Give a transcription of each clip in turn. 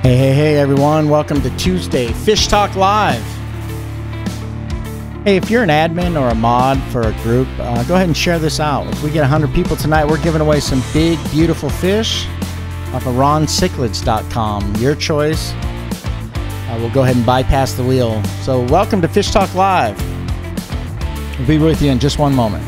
Hey everyone, welcome to Tuesday FishTalk Live. Hey, if you're an admin or a mod for a group, go ahead and share this out. If we get 100 people tonight, we're giving away some big, beautiful fish off of Cichlids.com. Your choice. We'll go ahead and bypass the wheel. So welcome to FishTalk Live. We'll be with you in just one moment.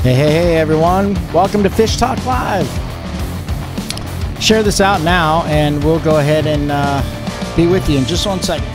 Hey everyone, welcome to FishTalk Live. Share this out now and we'll go ahead and be with you in just 1 second.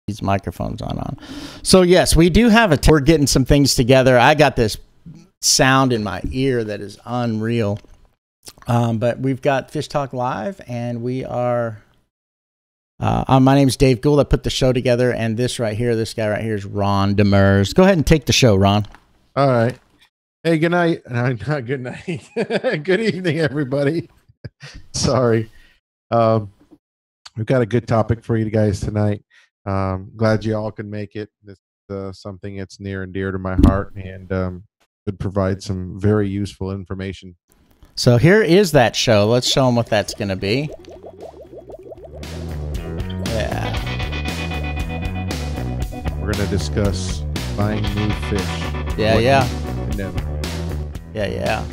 These microphones on. So yes, we do have we're getting some things together. I got this sound in my ear that is unreal. But we've got FishTalk Live and we are my name's Dave Gould. I put the show together, and this guy right here is Ron Demers. Go ahead and take the show, Ron. All right. Hey, good night. Not good night. Good evening, everybody. Sorry. We've got a good topic for you guys tonight. Glad you all can make it. This is something that's near and dear to my heart, and would provide some very useful information. So here is that show. Let's show them what that's going to be. Yeah. We're going to discuss buying new fish. Yeah. Yeah.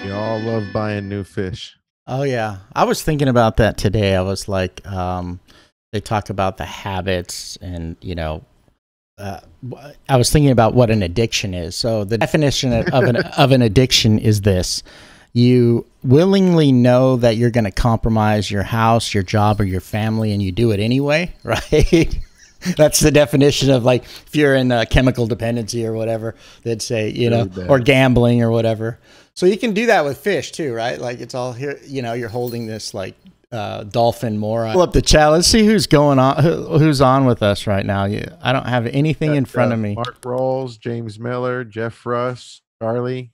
We all love buying new fish. Oh yeah, I was thinking about that today. I was like, they talk about the habits, and I was thinking about what an addiction is. So the definition of an addiction is this: you willingly know that you're going to compromise your house, your job, or your family, and you do it anyway, right? That's the definition of, like, if you're in chemical dependency or whatever, they'd say, or gambling or whatever. So you can do that with fish too, right? Like, it's all here, you're holding this like dolphin more. Pull up the chat. Let's see who's going on. Who's on with us right now? I don't have anything in front of me. Mark Rolls, James Miller, Jeff Russ, Charlie,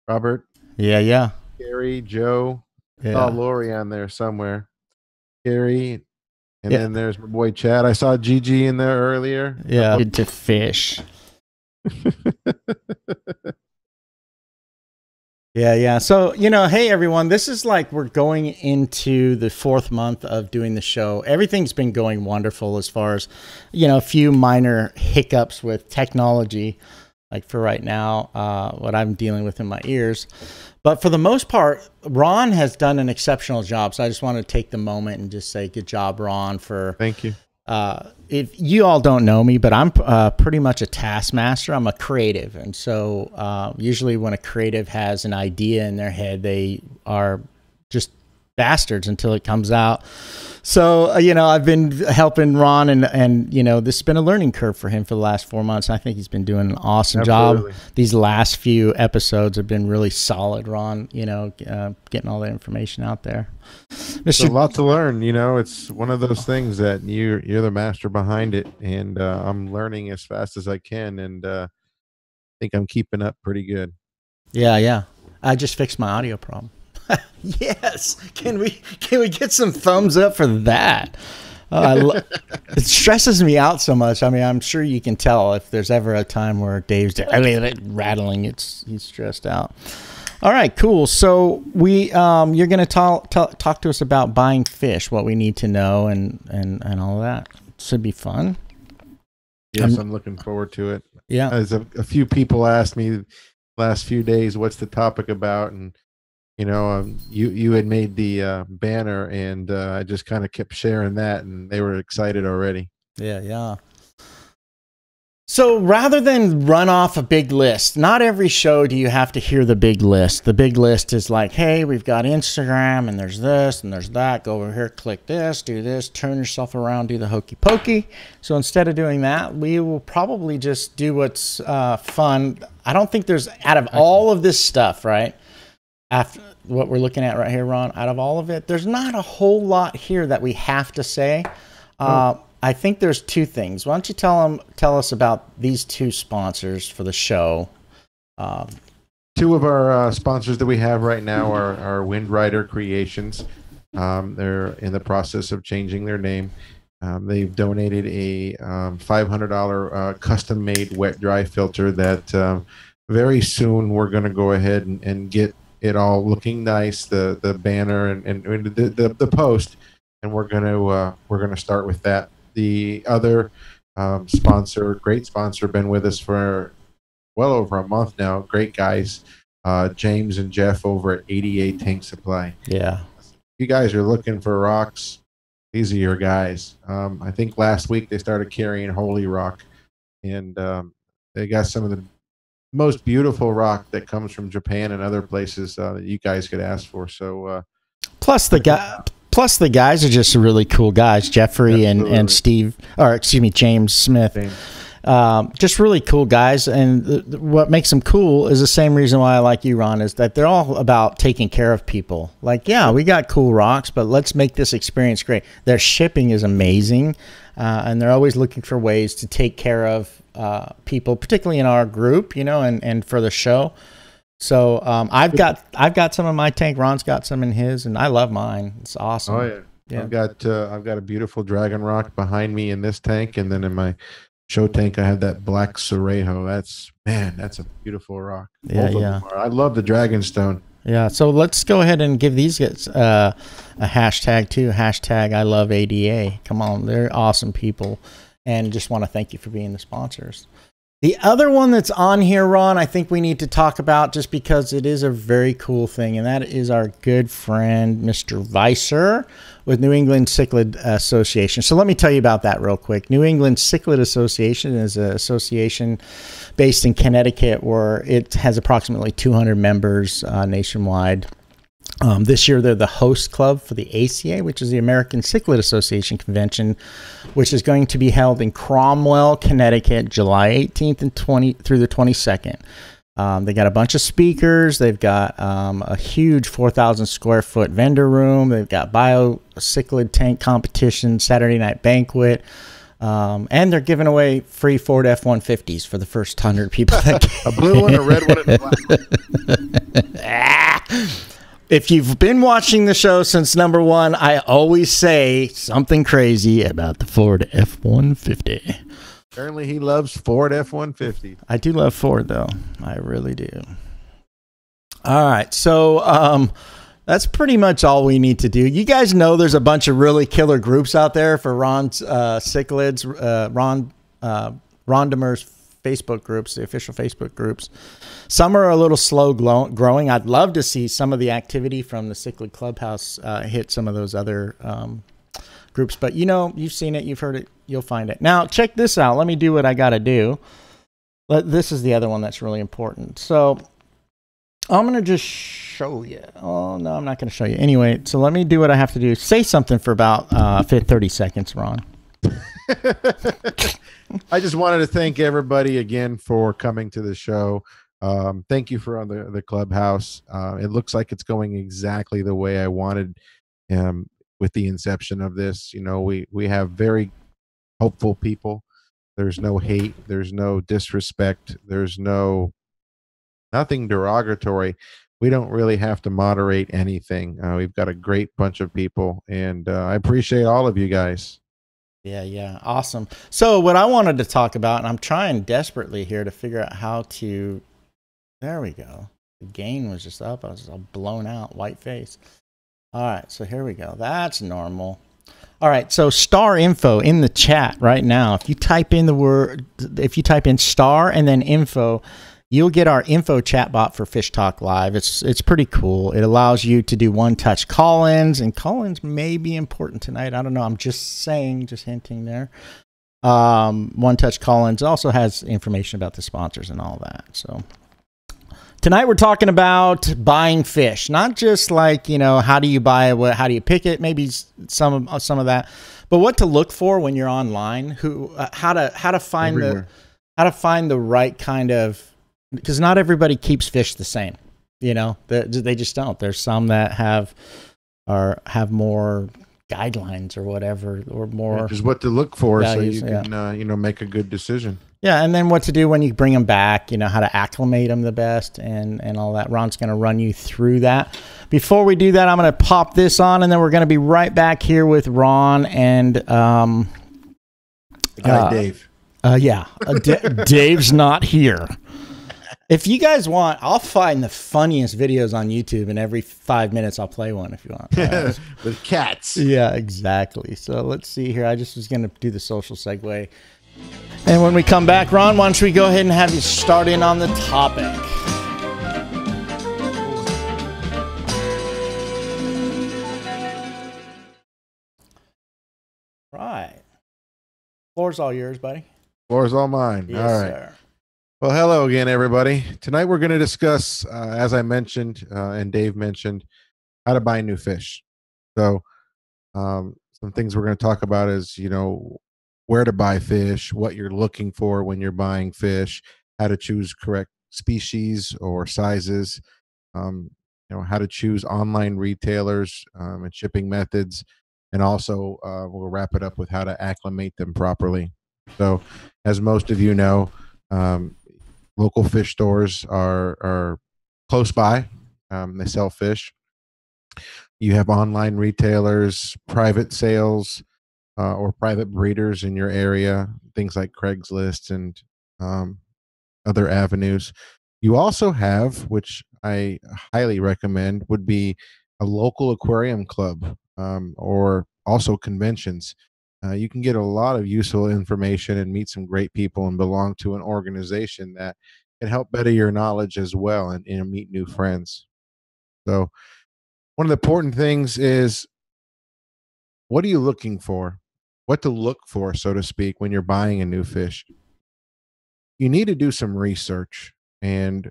Robert. Yeah. Gary, Joe. Yeah. Saw Lori on there somewhere. Gary, and then there's my boy Chad. I saw Gigi in there earlier. Yeah. Good to fish. Yeah. So, hey, everyone, this is like we're going into the 4th month of doing the show. Everything's been going wonderful as far as, a few minor hiccups with technology, like for right now, what I'm dealing with in my ears. But for the most part, Ron has done an exceptional job. So I just want to take the moment and just say good job, Ron, for... Thank you. If you all don't know me, but I'm pretty much a taskmaster. I'm a creative. And so usually when a creative has an idea in their head, they are just bastards until it comes out. So, I've been helping Ron and this has been a learning curve for him for the last 4 months. I think he's been doing an awesome job. These last few episodes have been really solid, Ron, getting all the information out there. There's a lot to learn, it's one of those things that you're the master behind it. And I'm learning as fast as I can. And I think I'm keeping up pretty good. Yeah. I just fixed my audio problem. Yes. Can we get some thumbs up for that? It stresses me out so much. I mean, I'm sure you can tell if there's ever a time where Dave's rattling, he's stressed out. All right, cool. So you're going to talk to us about buying fish, what we need to know, and all of that. Should be fun. Yes, I'm looking forward to it. Yeah. As a few people asked me last few days, what's the topic about? And you had made the banner, and I just kind of kept sharing that, and they were excited already. Yeah. So rather than run off a big list, not every show do you have to hear the big list. The big list is like, hey, we've got Instagram, and there's this, and there's that. Go over here, click this, do this, turn yourself around, do the hokey pokey. So instead of doing that, we will probably just do what's fun. I don't think there's, out of all of this stuff, right, after what we're looking at right here, Ron, out of all of it, there's not a whole lot here that we have to say. I think there's 2 things. Why don't you tell us about these 2 sponsors for the show? 2 of our sponsors that we have right now are Wind Rider Creations. They're in the process of changing their name. They've donated a $500 custom-made wet-dry filter that very soon we're going to go ahead and get it all looking nice, the banner and the post, and we're gonna start with that. The other sponsor, great sponsor, been with us for well over a month now. Great guys, James and Jeff over at 88 Tank Supply. Yeah, if you guys are looking for rocks, these are your guys. I think last week they started carrying Holy Rock, and they got some of the most beautiful rock that comes from Japan and other places that you guys could ask for. So plus the guys are just really cool guys, Jeffrey and Steve, or excuse me, James Smith. Just really cool guys, and what makes them cool is the same reason why I like you, Ron, is that they're all about taking care of people. Like, yeah, we got cool rocks, but let's make this experience great. Their shipping is amazing, and they're always looking for ways to take care of people, particularly in our group, and for the show. So I've got some in my tank. Ron's got some in his, and I love mine. It's awesome. Oh yeah. I've got a beautiful dragon rock behind me in this tank, and then in my show tank I have that black Sorejo. That's a beautiful rock. Yeah. I love the Dragonstone. Yeah, so let's go ahead and give these guys a hashtag too. Hashtag I love ADA. Come on, they're awesome people, and just want to thank you for being the sponsors. The other one that's on here, Ron, I think we need to talk about just because it is a very cool thing, and that is our good friend, Mr. Weiser, with New England Cichlid Association. So let me tell you about that real quick. New England Cichlid Association is an association based in Connecticut where it has approximately 200 members nationwide. This year, they're the host club for the ACA, which is the American Cichlid Association Convention, which is going to be held in Cromwell, Connecticut, July 18th and through the 22nd. They got a bunch of speakers. They've got a huge 4,000 square foot vendor room. They've got cichlid tank competition, Saturday night banquet. And they're giving away free Ford F-150s for the first 100 people. A blue one, a red one, and a black one. If you've been watching the show since number one, I always say something crazy about the Ford F-150. Apparently he loves Ford F-150. I do love Ford, though. I really do. All right. So that's pretty much all we need to do. You guys know there's a bunch of really killer groups out there for Ron's Cichlids, Ron Demers Facebook groups, the official Facebook groups. Some are a little slow growing. I'd love to see some of the activity from the Cichlid Clubhouse hit some of those other groups. But, you know, you've seen it. You've heard it. You'll find it. Now, check this out. Let me do what I got to do. This is the other one that's really important. So I'm going to just show you. Oh, no, I'm not going to show you. Anyway, so let me do what I have to do. Say something for about 30 seconds, Ron. I just wanted to thank everybody again for coming to the show. Thank you for on the Clubhouse. It looks like it's going exactly the way I wanted with the inception of this. You know, we have very hopeful people. There's no hate. There's no disrespect. There's nothing derogatory. We don't really have to moderate anything. We've got a great bunch of people, and I appreciate all of you guys. Yeah. Awesome. So what I wanted to talk about, and I'm trying desperately here to figure out how to, there we go. The gain was just up. I was all blown out, white face. All right. So here we go. That's normal. All right. So star info in the chat right now. If you type in star and then info, you'll get our info chat bot for Fish Talk Live. It's pretty cool. It allows you to do one-touch call-ins, and call-ins may be important tonight. I don't know. I'm just hinting there. One-touch call-ins. It also has information about the sponsors and all that. So tonight we're talking about buying fish, not just like, you know, how do you buy it, how do you pick it, maybe some of that, but what to look for when you're online, how to find the right kind of, because not everybody keeps fish the same, you know, they just don't. There's some that have more guidelines or whatever, or more just what to look for, values, so you can you know, make a good decision. Yeah, and then what to do when you bring them back, you know, how to acclimate them the best and all that. Ron's going to run you through that. Before we do that, I'm going to pop this on, and then we're going to be right back here with Ron and the guy Dave. Dave's not here. If you guys want, I'll find the funniest videos on YouTube, and every 5 minutes I'll play one if you want. With cats. Yeah, exactly. So let's see here. I just was going to do the social segue. And when we come back, Ron, why don't we go ahead and have you start in on the topic? Right. Floor's all yours, buddy. Floor's all mine. Yes, all right. Sir. Well, hello again, everybody. Tonight we're going to discuss, as I mentioned and Dave mentioned, how to buy new fish. So some things we're going to talk about is, you know, where to buy fish, what you're looking for when you're buying fish, how to choose correct species or sizes, you know, how to choose online retailers and shipping methods, and also we'll wrap it up with how to acclimate them properly. So, as most of you know, local fish stores are close by. They sell fish. You have online retailers, private sales, or private breeders in your area, things like Craigslist and other avenues. You also have, which I highly recommend, would be a local aquarium club or also conventions. You can get a lot of useful information and meet some great people and belong to an organization that can help better your knowledge as well, and meet new friends. So one of the important things is, what are you looking for? What to look for, so to speak, when you're buying a new fish. You need to do some research, and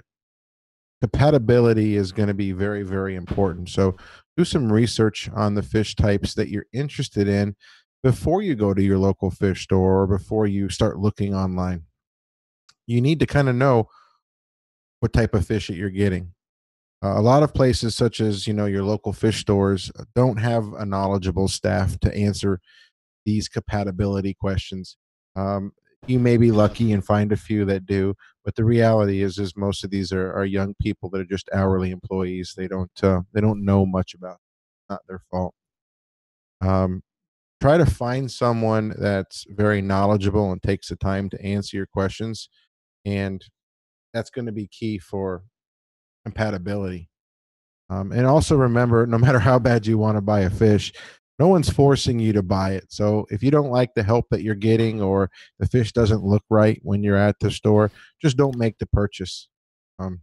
compatibility is going to be very, very important. So do some research on the fish types that you're interested in before you go to your local fish store or before you start looking online. You need to kind of know what type of fish that you're getting. A lot of places, such as your local fish stores, don't have a knowledgeable staff to answer these compatibility questions. Um, you may be lucky and find a few that do, but the reality is most of these are young people that are just hourly employees. They don't know much about it. Not their fault. Um, Try to find someone that's very knowledgeable and takes the time to answer your questions, and that's going to be key for compatibility. And also remember, no matter how bad you want to buy a fish, no one's forcing you to buy it. So if you don't like the help that you're getting, or the fish doesn't look right when you're at the store, just don't make the purchase. Um,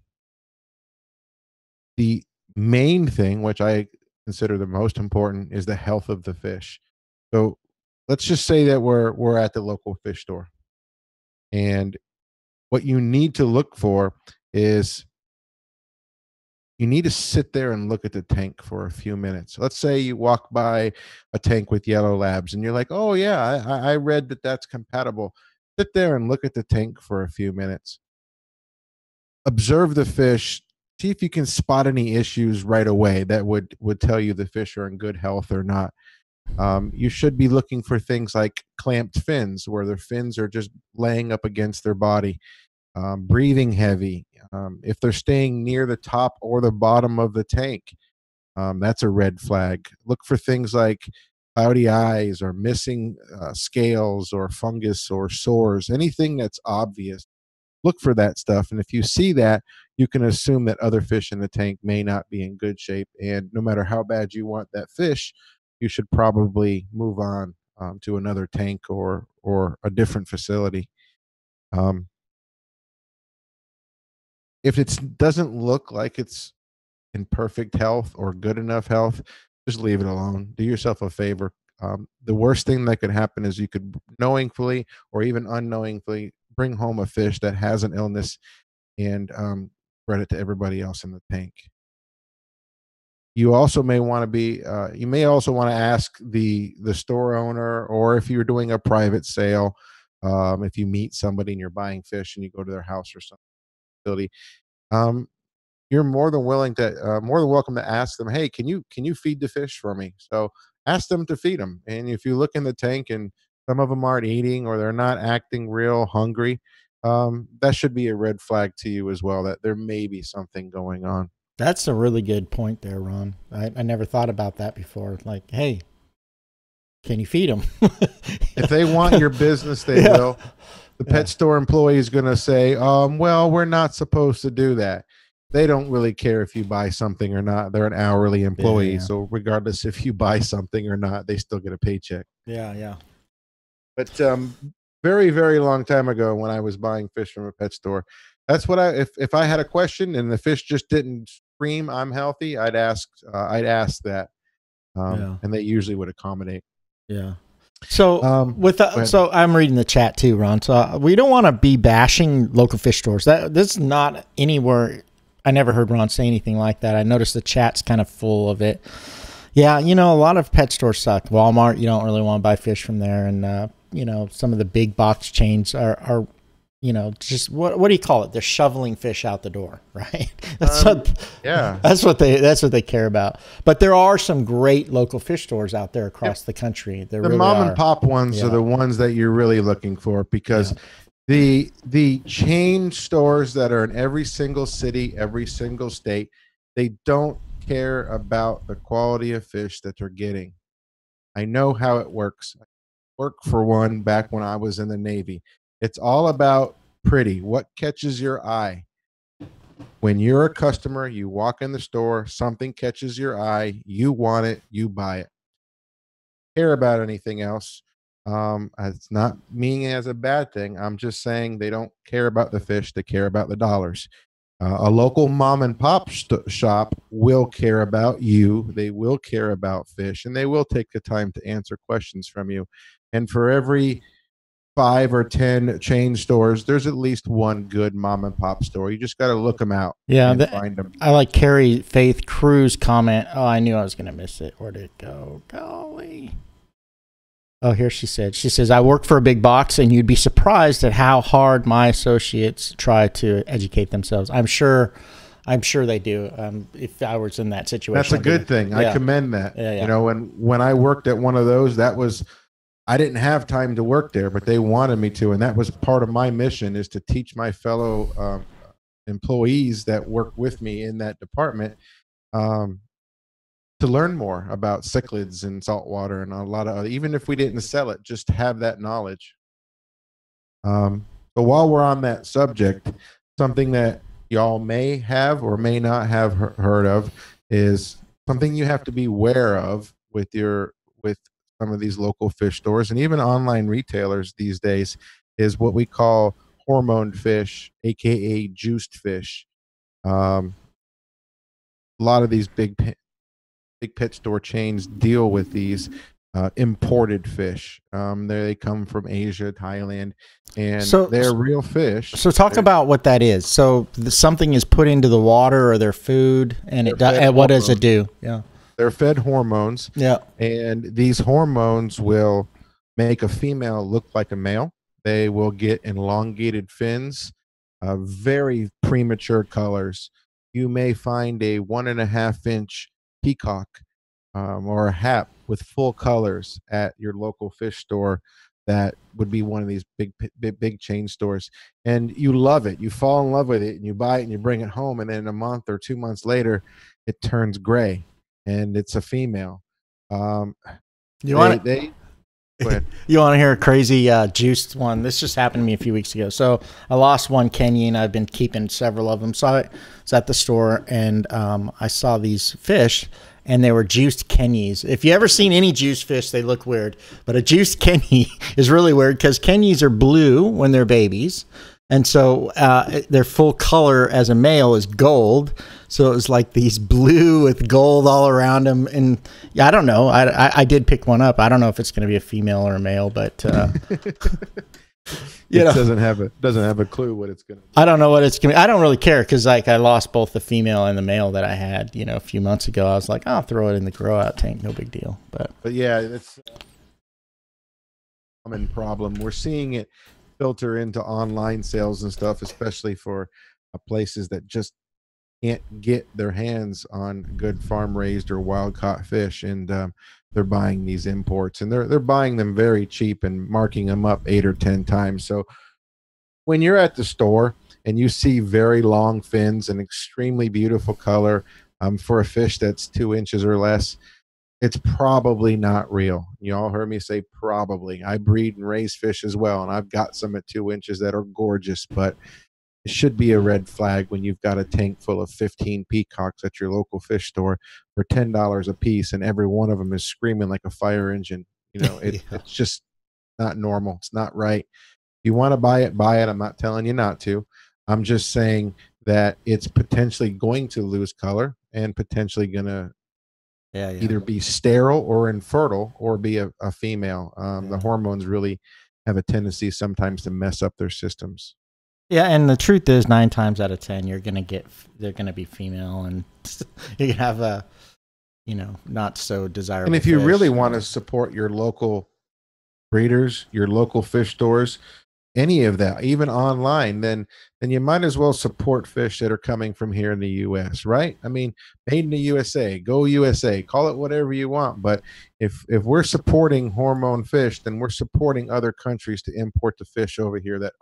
the main thing, which I consider the most important, is the health of the fish. So let's just say that we're at the local fish store, and what you need to look for is you need to sit there and look at the tank for a few minutes. Let's say you walk by a tank with yellow labs and you're like, oh, yeah, I read that that's compatible. Sit there and look at the tank for a few minutes. Observe the fish. See if you can spot any issues right away that would tell you the fish are in good health or not. You should be looking for things like clamped fins, where their fins are just laying up against their body, breathing heavy. If they're staying near the top or the bottom of the tank, that's a red flag. Look for things like cloudy eyes, or missing scales, or fungus, or sores, anything that's obvious. Look for that stuff. And if you see that, you can assume that other fish in the tank may not be in good shape. And no matter how bad you want that fish, you should probably move on to another tank or a different facility. Um, if it doesn't look like it's in perfect health or good enough health, just leave it alone. Do yourself a favor. The worst thing that could happen is you could knowingly or even unknowingly bring home a fish that has an illness, and spread it to everybody else in the tank. You also may want to be. You may also want to ask the store owner, or if you're doing a private sale, if you meet somebody and you're buying fish and you go to their house or some facility, um, you're more than welcome to ask them, hey, can you feed the fish for me? So ask them to feed them. And if you look in the tank and some of them aren't eating, or they're not acting real hungry, that should be a red flag to you as well, that there may be something going on. That's a really good point there, Ron. I never thought about that before. Like, hey, can you feed them? If they want your business, they will. The pet store employee is going to say, well, we're not supposed to do that. They don't really care if you buy something or not. They're an hourly employee. So regardless if you buy something or not, they still get a paycheck. Yeah. But very, very long time ago, when I was buying fish from a pet store, that's what if I had a question and the fish just didn't scream, I'm healthy, I'd ask that. And they usually would accommodate. Yeah. So so I'm reading the chat too, Ron. So we don't want to be bashing local fish stores. This is not anywhere. I never heard Ron say anything like that. I noticed the chat's kind of full of it. Yeah, a lot of pet stores suck. Walmart, you don't really want to buy fish from there, and some of the big box chains are just what do you call it? They're shoveling fish out the door, right? That's what they care about. But there are some great local fish stores out there across the country. The really mom and pop ones are the ones that you're really looking for, because the chain stores that are in every single city, every single state, they don't care about the quality of fish that they're getting. I know how it works. I worked for one back when I was in the Navy. It's all about pretty. What catches your eye? When you're a customer, you walk in the store, something catches your eye, you want it, you buy it. Care about anything else? It's not meaning as a bad thing. I'm just saying they don't care about the fish. They care about the dollars. A local mom and pop shop will care about you. They will care about fish, and they will take the time to answer questions from you. And for every 5 or 10 chain stores, there's at least one good mom and pop store. You just got to look them out. Find them. I like Carrie Faith Cruz comment. Oh, I knew I was going to miss it. Where'd it go? Golly. Oh, here she says, I work for a big box, and you'd be surprised at how hard my associates try to educate themselves. I'm sure they do. If I was in that situation, That's a good thing. Yeah. I commend that. Yeah, yeah. You know, when I worked at one of those, I didn't have time to work there, but they wanted me to, and that was part of my mission, is to teach my fellow employees that work with me in that department um, to learn more about cichlids and saltwater and a lot of other, even if we didn't sell it, just have that knowledge. So while we're on that subject, something that y'all may have or may not have heard of is something you have to be aware of with some of these local fish stores and even online retailers these days, is what we call hormone fish, aka juiced fish. A lot of these big pet store chains deal with these imported fish. They come from Asia, Thailand, and they're real fish. So talk about what that is. So something is put into the water or their food, and what does it do? Yeah, they're fed hormones. Yeah, and these hormones will make a female look like a male. They will get elongated fins, very premature colors. You may find a 1.5-inch peacock or a hap with full colors at your local fish store. That would be one of these big chain stores, and you love it. You fall in love with it, and you buy it, and you bring it home, and then a month or 2 months later, it turns gray, and it's a female. You want it? You want to hear a crazy juiced one? This just happened to me a few weeks ago. So I lost one Kenyan. I've been keeping several of them. So I was at the store, and I saw these fish, and they were juiced Kenyis. If you ever seen any juiced fish, they look weird. But a juiced Kenyi is really weird because Kenyis are blue when they're babies. And so their full color as a male is gold. So it was like these blue with gold all around them. And yeah, I don't know. I did pick one up. I don't know if it's going to be a female or a male, but it doesn't have a clue what it's going to be. I don't know what it's going to be. I don't really care because like I lost both the female and the male that I had, a few months ago. I was like, I'll throw it in the grow out tank. No big deal. But yeah, it's a common problem. We're seeing it filter into online sales and stuff, especially for places that just can't get their hands on good farm raised or wild caught fish, and they're buying these imports, and they're buying them very cheap and marking them up 8 or 10 times. So when you're at the store and you see very long fins and extremely beautiful color for a fish that's 2 inches or less, it's probably not real. You all heard me say probably. I breed and raise fish as well, and I've got some at 2 inches that are gorgeous, but it should be a red flag when you've got a tank full of 15 peacocks at your local fish store for $10 a piece, and every one of them is screaming like a fire engine. It's just not normal. It's not right. If you want to buy it, buy it. I'm not telling you not to. I'm just saying that it's potentially going to lose color and potentially going to either be sterile or infertile or be a female. The hormones really have a tendency sometimes to mess up their systems. Yeah, and the truth is 9 times out of 10 they're going to be female, and you can have a not so desirable And if you fish. really want to support your local breeders, your local fish stores, any of that, even online, then you might as well support fish that are coming from here in the US, right? I mean, made in the USA, go USA, call it whatever you want. But if we're supporting hormone fish, then we're supporting other countries to import the fish over here that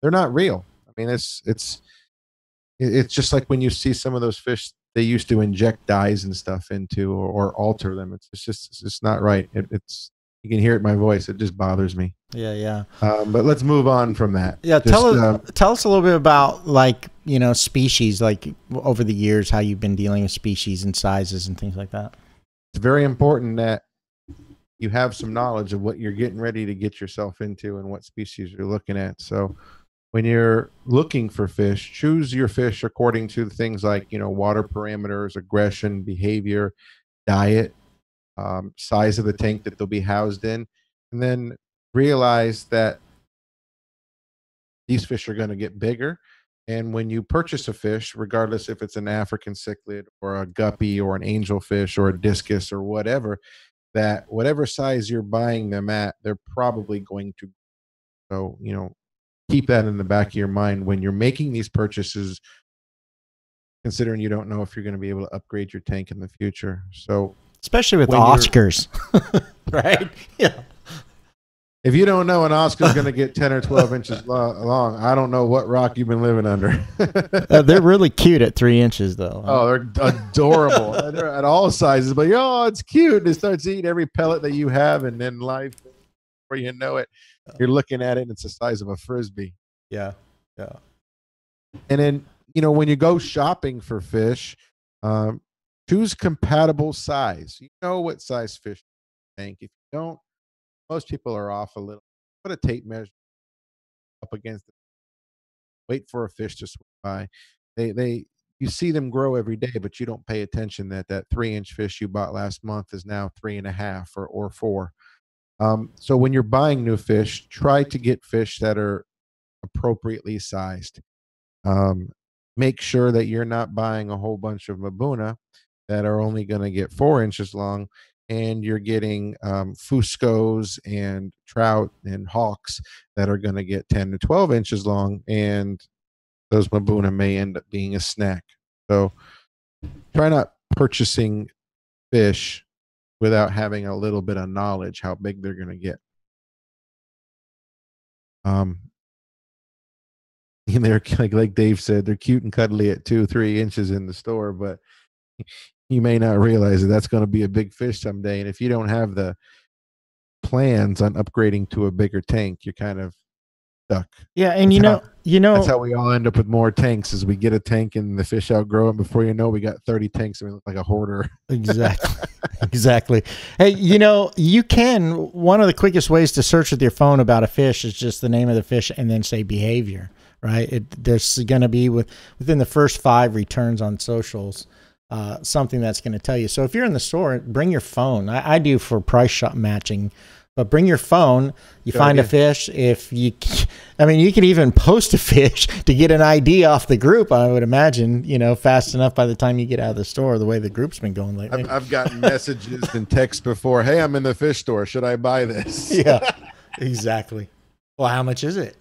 they're not real. I mean, it's just like when you see some of those fish they used to inject dyes and stuff into or alter them. It's not right. It's you can hear it in my voice. It just bothers me. Yeah. But let's move on from that. Yeah, tell us a little bit about species, like over the years, how you've been dealing with species and sizes and things like that. It's very important that you have some knowledge of what you're getting ready to get yourself into and what species you're looking at. So when you're looking for fish, choose your fish according to things like, water parameters, aggression, behavior, diet, size of the tank that they'll be housed in, and then realize that these fish are going to get bigger. And when you purchase a fish, regardless if it's an African cichlid or a guppy or an angelfish or a discus or whatever, that whatever size you're buying them at, they're probably going to. So, keep that in the back of your mind when you're making these purchases, considering you don't know if you're going to be able to upgrade your tank in the future. So, especially with Oscars, right? Yeah. If you don't know an Oscar's going to get 10 or 12 inches long, I don't know what rock you've been living under. They're really cute at 3 inches, though. Oh, they're adorable. They're at all sizes, but it's cute. It starts eating every pellet that you have, and then life, before you know it, you're looking at it, and it's the size of a Frisbee. Yeah, yeah. And then, when you go shopping for fish, choose compatible size. You know what size fish tank. If you don't, most people are off a little. Put a tape measure up against it. Wait for a fish to swim by. You see them grow every day, but you don't pay attention that 3-inch fish you bought last month is now 3.5 or 4. So when you're buying new fish, try to get fish that are appropriately sized. Make sure that you're not buying a whole bunch of Mabuna that are only going to get 4 inches long, and you're getting Fuscos and trout and hawks that are going to get 10 to 12 inches long, and those Mabuna may end up being a snack. So try not purchasing fish without having a little bit of knowledge how big they're going to get. And they're like Dave said, they're cute and cuddly at 2-3 inches in the store, but you may not realize that that's going to be a big fish someday. And if you don't have the plans on upgrading to a bigger tank, you're kind of stuck. Yeah, and that's how we all end up with more tanks, is we get a tank and the fish outgrow it. Before you know, we got 30 tanks and we look like a hoarder. Exactly. Hey, one of the quickest ways to search with your phone about a fish is just the name of the fish and then say behavior, right? There's going to be within the first 5 returns on socials, something that's going to tell you. So if you're in the store, bring your phone. I do for price shop matching, but bring your phone. You find a fish. You can even post a fish to get an ID off the group. I would imagine, fast enough by the time you get out of the store, the way the group's been going lately. I've gotten messages and texts before. Hey, I'm in the fish store. Should I buy this? Yeah, exactly. Well, how much is it?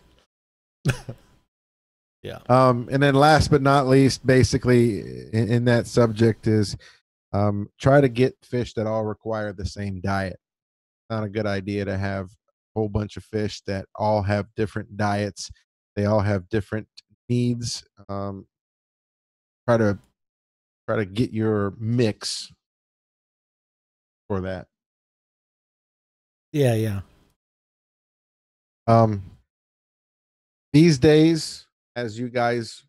Yeah. And then last but not least, basically in that subject is try to get fish that all require the same diet. Not a good idea to have a whole bunch of fish that all have different diets. They all have different needs. Try to get your mix for that. Yeah. These days, as you guys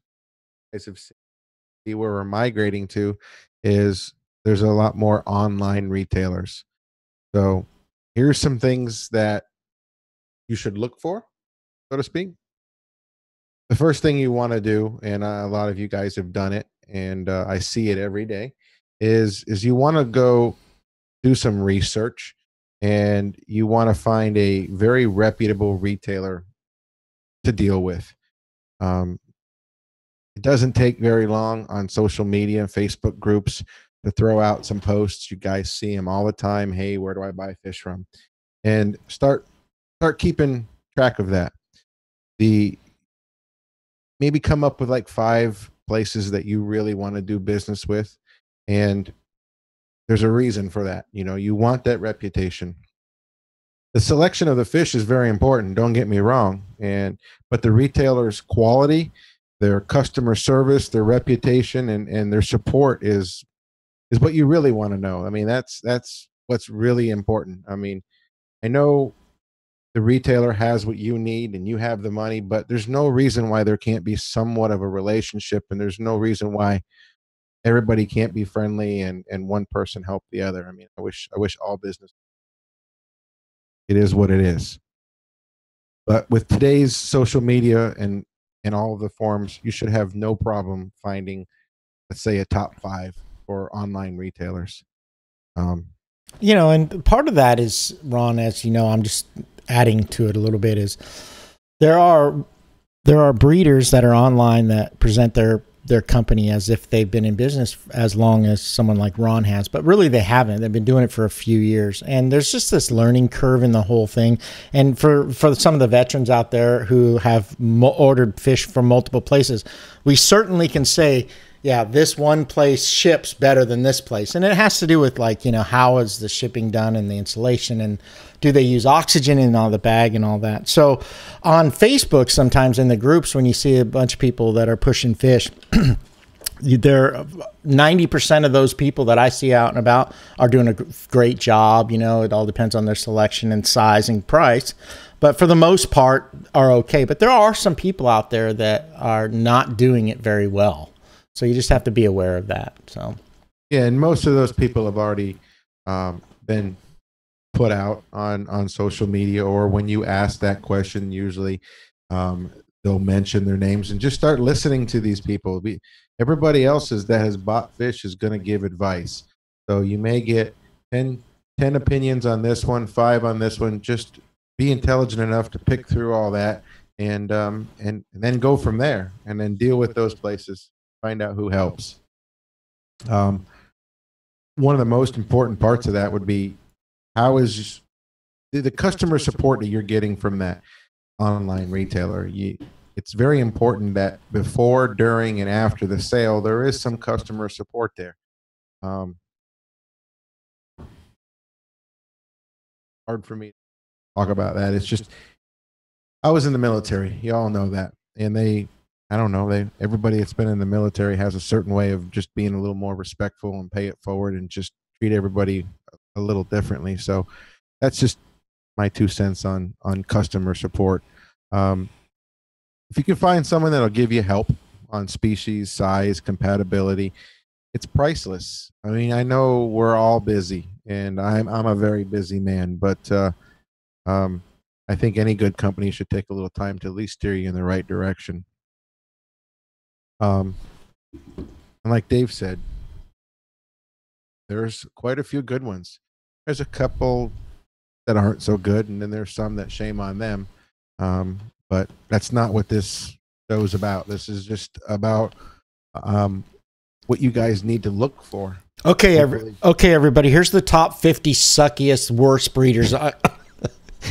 have seen, where we're migrating to is there's a lot more online retailers. So here's some things that you should look for, so to speak. The first thing you want to do, and a lot of you guys have done it, and I see it every day, is you want to go do some research, and you want to find a very reputable retailer to deal with. It doesn't take very long on social media, Facebook groups, to throw out some posts. You guys see them all the time. Hey, where do I buy fish from? And start keeping track of that. Maybe come up with like 5 places that you really want to do business with, and there's a reason for that. You want that reputation. The selection of the fish is very important. Don't get me wrong, but the retailer's quality, their customer service, their reputation, and their support is what you really want to know. I mean, that's what's really important. I mean, I know the retailer has what you need and you have the money, but there's no reason why there can't be somewhat of a relationship, and there's no reason why everybody can't be friendly and one person help the other. I mean, I wish all business. It is what it is. But with today's social media and all of the forums, you should have no problem finding, let's say, a top 5 for online retailers. And part of that is, Ron, as you know, I'm just adding to it a little bit, is there are breeders that are online that present their their company as if they've been in business as long as someone like Ron has, but really they haven't. They've been doing it for a few years, and there's just this learning curve in the whole thing. And for some of the veterans out there who have ordered fish from multiple places, we certainly can say, yeah, this one place ships better than this place. And it has to do with, like, you know, how is the shipping done and the installation, and do they use oxygen in all the bag and all that. So on Facebook, sometimes in the groups, when you see a bunch of people that are pushing fish, 90% of those people that I see out and about are doing a great job. You know, it all depends on their selection and size and price, but for the most part are okay. But there are some people out there that are not doing it very well. So you just have to be aware of that. So, yeah, and most of those people have already been put out on social media, or when you ask that question, usually they'll mention their names, and just start listening to these people. Everybody else that has bought fish is going to give advice. So you may get 10 opinions on this one, 5 on this one. Just be intelligent enough to pick through all that, and then go from there, and then deal with those places. Find out who helps. One of the most important parts of that would be, how is the customer support that you're getting from that online retailer? It's very important that before, during, and after the sale, there is some customer support there. Hard for me to talk about that. It's just, I was in the military. You all know that. And everybody that's been in the military has a certain way of just being a little more respectful and pay it forward and just treat everybody a little differently. So that's just my 2 cents on customer support. If you can find someone that'll give you help on species, size, compatibility, it's priceless. I mean, I know we're all busy, and I'm a very busy man, but I think any good company should take a little time to at least steer you in the right direction. And like Dave said, there's quite a few good ones. There's a couple that aren't so good, and then there's some that shame on them. But that's not what this show is about. This is just about what you guys need to look for. Okay, everybody. Here's the top 50 suckiest, worst breeders.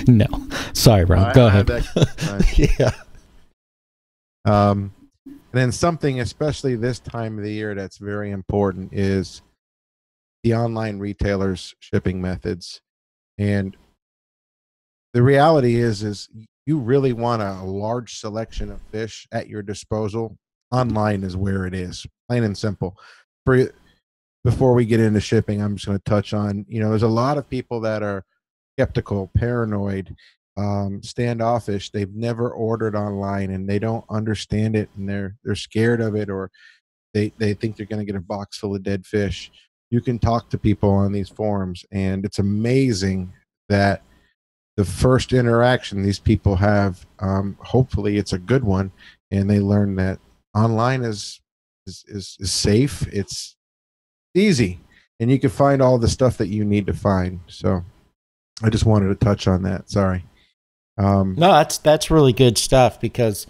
No, sorry, Ron. Go ahead. Yeah. And then something, especially this time of the year, that's very important is the online retailers' shipping methods. And the reality is you really want a large selection of fish at your disposal. Online is where it is, plain and simple. Before we get into shipping, I'm just going to touch on, there's a lot of people that are skeptical, paranoid, standoffish. They've never ordered online, and they don't understand it, and they're scared of it, or they think they're going to get a box full of dead fish. You can talk to people on these forums, and it's amazing that the first interaction these people have, hopefully it's a good one, and they learn that online is safe, it's easy, and you can find all the stuff that you need to find. So I just wanted to touch on that. Sorry. No, that's really good stuff, because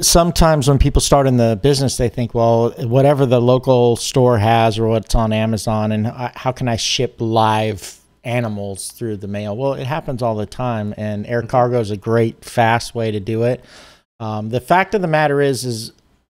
sometimes when people start in the business, they think, well, whatever the local store has or what's on Amazon, and how can I ship live animals through the mail? Well, it happens all the time, and air cargo is a great, fast way to do it. The fact of the matter is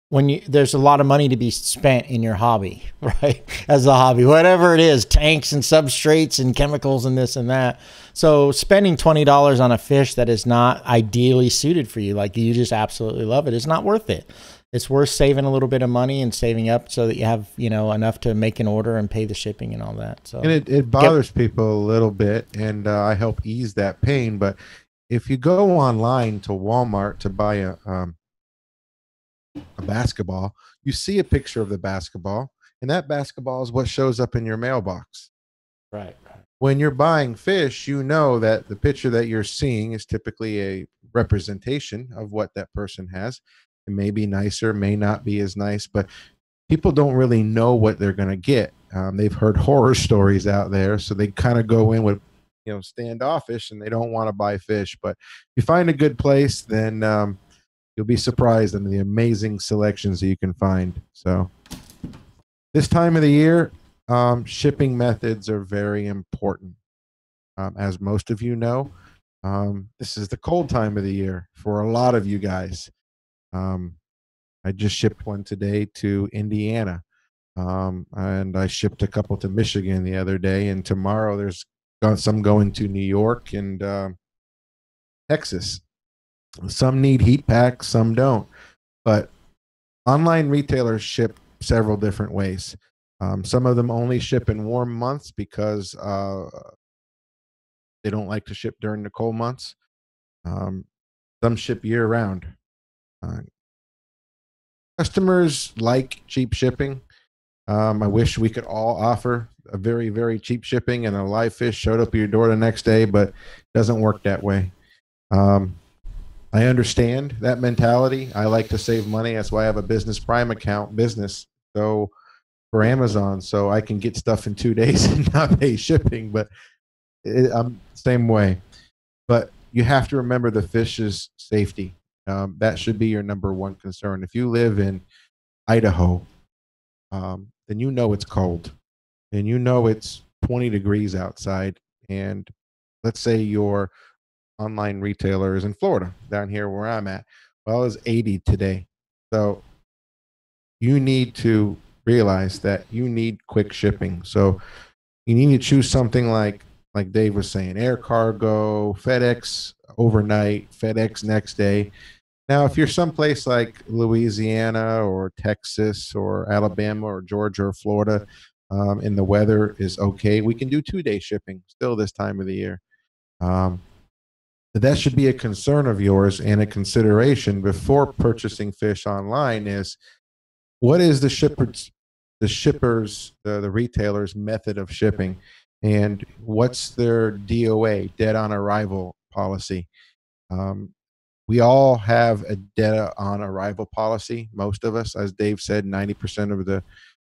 there's a lot of money to be spent in your hobby, right? As a hobby, whatever it is, tanks and substrates and chemicals and this and that. So spending $20 on a fish that is not ideally suited for you, like you just absolutely love it, is not worth it. It's worth saving a little bit of money and saving up so that you have, enough to make an order and pay the shipping and all that. So, and it bothers people a little bit, and I help ease that pain. But if you go online to Walmart to buy a basketball, you see a picture of the basketball, and that basketball is what shows up in your mailbox. Right. When you're buying fish, you know that the picture that you're seeing is typically a representation of what that person has. It may be nicer, may not be as nice, but people don't really know what they're going to get. They've heard horror stories out there, so they kind of go in with, standoffish, and they don't want to buy fish. But if you find a good place, then You'll be surprised at the amazing selections that you can find. So this time of the year, shipping methods are very important. As most of you know, this is the cold time of the year for a lot of you guys. I just shipped one today to Indiana, and I shipped a couple to Michigan the other day, and tomorrow there's some going to New York and Texas. Some need heat packs, some don't. But online retailers ship several different ways. Some of them only ship in warm months because they don't like to ship during the cold months. Some ship year round. Customers like cheap shipping. I wish we could all offer a very, very cheap shipping and a live fish showed up at your door the next day, but it doesn't work that way. I understand that mentality. I like to save money. That's why I have a business Prime account so for Amazon, so I can get stuff in 2 days and not pay shipping. But I'm same way. But you have to remember the fish's safety. That should be your number one concern. If you live in Idaho, then you know it's cold, and you know it's 20 degrees outside. And let's say your online retailer is in Florida, down here where I'm at. Well, it's 80 today. So you need to realize that you need quick shipping. So you need to choose something like Dave was saying, air cargo, FedEx overnight, FedEx next day. Now, if you're someplace like Louisiana or Texas or Alabama or Georgia or Florida, and the weather is okay, we can do 2-day shipping still this time of the year. That should be a concern of yours and a consideration before purchasing fish online is what is the retailer's method of shipping, and what's their DOA, dead on arrival policy. We all have a dead on arrival policy. Most of us, as Dave said, 90%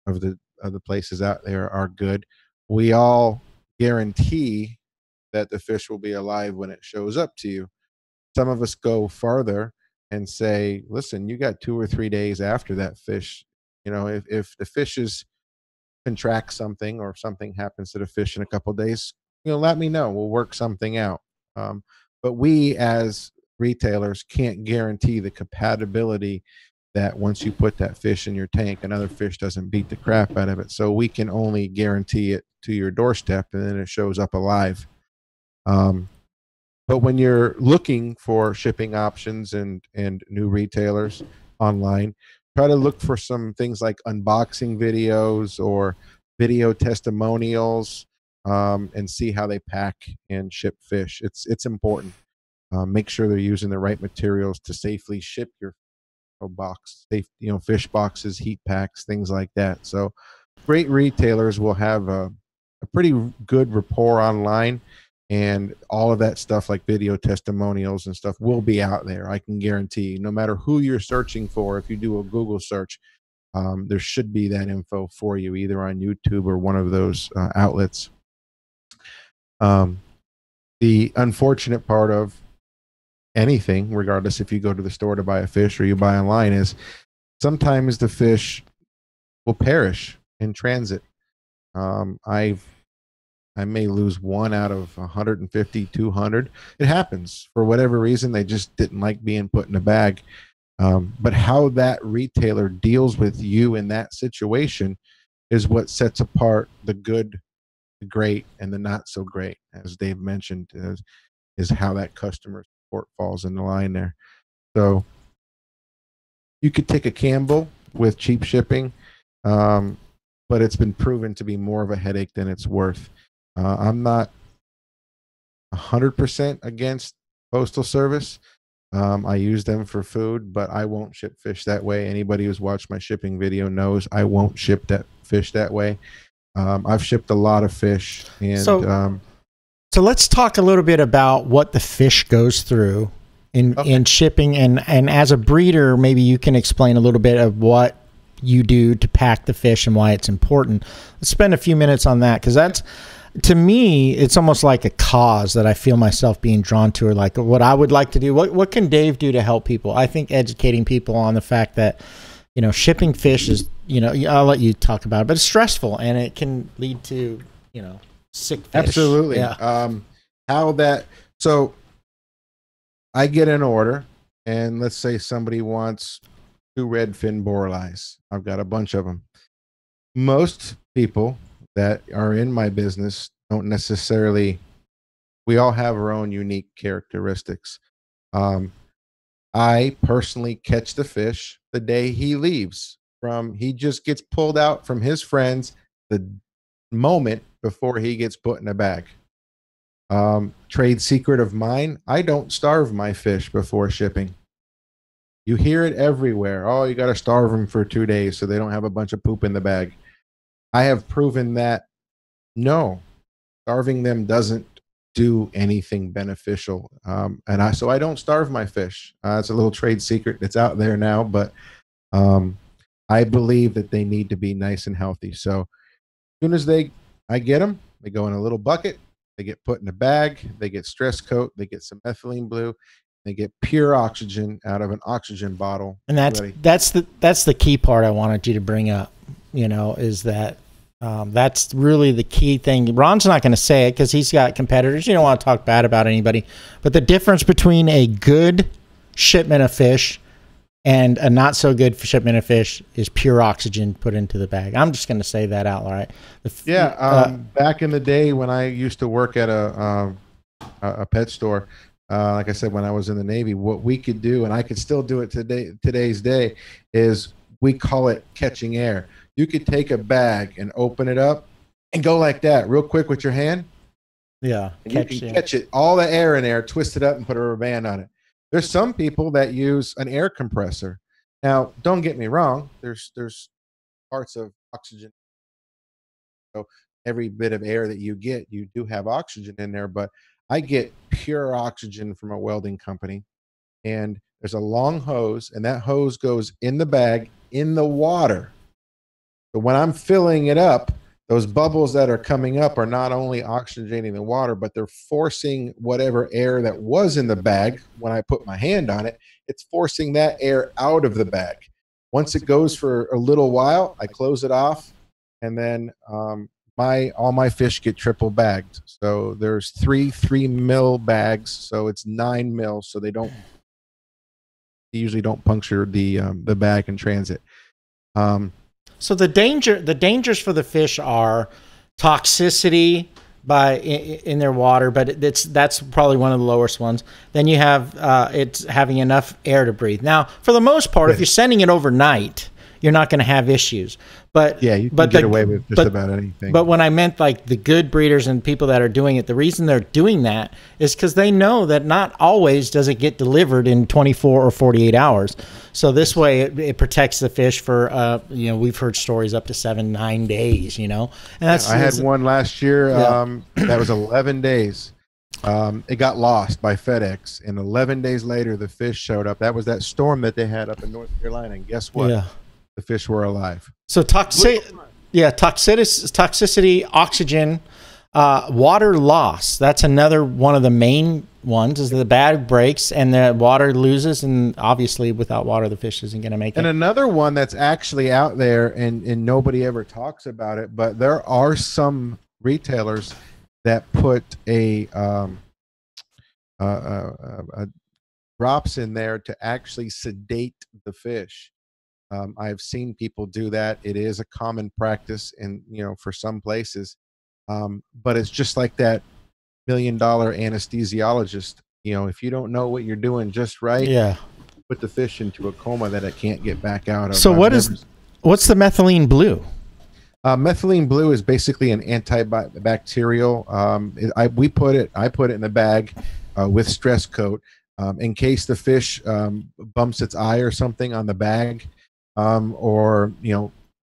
of the places out there are good. We all guarantee that the fish will be alive when it shows up to you. Some of us go farther and say, listen, you got 2 or 3 days after that fish. You know, if the fishes contract something or something happens to the fish in a couple of days, let me know. We'll work something out. But we as retailers can't guarantee the compatibility that once you put that fish in your tank, another fish doesn't beat the crap out of it. So we can only guarantee it to your doorstep, and then it shows up alive. But when you're looking for shipping options and new retailers online, try to look for some things like unboxing videos or video testimonials, and see how they pack and ship fish. It's important. Make sure they're using the right materials to safely ship your box, fish boxes, heat packs, things like that. So great retailers will have a pretty good rapport online, and all of that stuff like video testimonials and stuff will be out there. I can guarantee, no matter who you're searching for, if you do a Google search, there should be that info for you, either on YouTube or one of those outlets. The unfortunate part of anything, regardless if you go to the store to buy a fish or you buy online, is sometimes the fish will perish in transit. I may lose one out of 150, 200. It happens for whatever reason. They just didn't like being put in a bag. But how that retailer deals with you in that situation is what sets apart the good, the great, and the not so great, as Dave mentioned, is how that customer support falls in the line there. So you could take a gamble with cheap shipping, but it's been proven to be more of a headache than it's worth. I'm not 100% against Postal Service. I use them for food, but I won't ship fish that way. Anybody who's watched my shipping video knows I won't ship that fish that way. I've shipped a lot of fish, and so let's talk a little bit about what the fish goes through in shipping, and as a breeder, maybe you can explain a little bit of what you do to pack the fish and why it's important. Let's spend a few minutes on that, because to me, it's almost like a cause that I feel myself being drawn to, or like what I would like to do. What can Dave do to help people? I think educating people on the fact that, you know, shipping fish is, you know, I'll let you talk about it, but it's stressful and it can lead to, you know, sick fish. Absolutely. Yeah. So I get an order, and let's say somebody wants 2 redfin boreleis. I've got a bunch of them. Most people that are in my business don't necessarily, we all have our own unique characteristics. I personally catch the fish the day he leaves he just gets pulled out from his friends the moment before he gets put in a bag. Trade secret of mine, I don't starve my fish before shipping. You hear it everywhere. Oh, you got to starve them for 2 days so they don't have a bunch of poop in the bag. I have proven that no, starving them doesn't do anything beneficial. So I don't starve my fish. It's a little trade secret. It's out there now, but I believe that they need to be nice and healthy. So as soon as I get them, they go in a little bucket. They get put in a bag. They get stress coat. They get some methylene blue. They get pure oxygen out of an oxygen bottle. And that's the key part I wanted you to bring up. You know, is that that's really the key thing. Ron's not going to say it because he's got competitors. You don't want to talk bad about anybody, but the difference between a good shipment of fish and a not so good shipment of fish is pure oxygen put into the bag. I'm just going to say that outright. Back in the day when I used to work at a pet store, like I said, when I was in the Navy, what we could do, and I could still do it today's day, is we call it catching air. You could take a bag and open it up and go like that real quick with your hand. Yeah. And you can catch it, all the air in there, twist it up and put a rubber band on it. There's some people that use an air compressor. Now, don't get me wrong. There's parts of oxygen. So every bit of air that you get, you do have oxygen in there, but I get pure oxygen from a welding company, and there's a long hose, and that hose goes in the bag in the water. So when I'm filling it up, those bubbles that are coming up are not only oxygenating the water, but they're forcing whatever air that was in the bag. When I put my hand on it, it's forcing that air out of the bag. Once it goes for a little while, I close it off, and then all my fish get triple bagged. So there's 3 mil bags, so it's 9 mil. So they usually don't puncture the bag in transit. So the dangers for the fish are toxicity in their water, but that's probably one of the lowest ones. Then you have it's having enough air to breathe. Now, for the most part, if you're sending it overnight, you're not going to have issues. But yeah, you can get away with just about anything. But when I meant like the good breeders and people that are doing it, the reason they're doing that is because they know that not always does it get delivered in 24 or 48 hours. So this way it protects the fish for, we've heard stories up to 7-9 days, and that's, I had one last year. That was 11 days. It got lost by FedEx, and 11 days later, the fish showed up. That was that storm that they had up in North Carolina. And guess what? Yeah. The fish were alive. So toxicity, oxygen, water loss. That's another one of the main ones, is the bag breaks and the water loses, and obviously without water the fish isn't going to make it. And another one that's actually out there and nobody ever talks about it, but there are some retailers that put a drops in there to actually sedate the fish. I've seen people do that. It is a common practice for some places. But it's just like that $1 million anesthesiologist. If you don't know what you're doing just right, put the fish into a coma that it can't get back out of. So what's the methylene blue? Methylene blue is basically an antibacterial. I put it in the bag with stress coat in case the fish bumps its eye or something on the bag. Or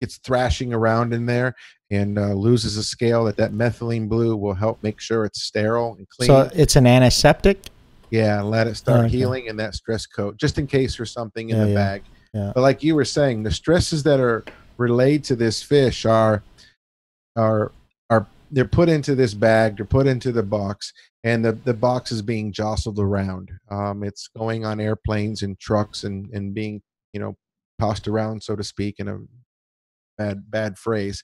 it's thrashing around in there and loses a scale, that methylene blue will help make sure it's sterile and clean. So it's an antiseptic? Yeah, let it start healing in that stress coat, just in case there's something in the bag. Yeah. But like you were saying, the stresses that are relayed to this fish are they're put into this bag, they're put into the box, and the box is being jostled around. It's going on airplanes and trucks and being, tossed around, so to speak, in a bad phrase.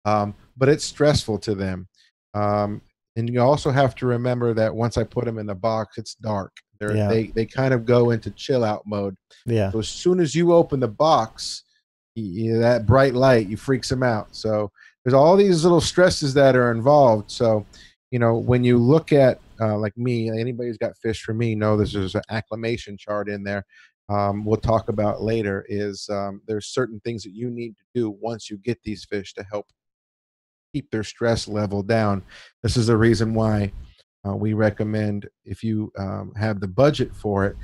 But it's stressful to them. And you also have to remember that once I put them in the box, it's dark. Yeah. They kind of go into chill out mode. Yeah. So as soon as you open the box, that bright light, you freaks them out. So there's all these little stresses that are involved. So, when you look at like me, anybody who's got fish for me know there's an acclimation chart in there. We'll talk about later is there's certain things that you need to do once you get these fish to help keep their stress level down. This is the reason why we recommend, if you have the budget for it,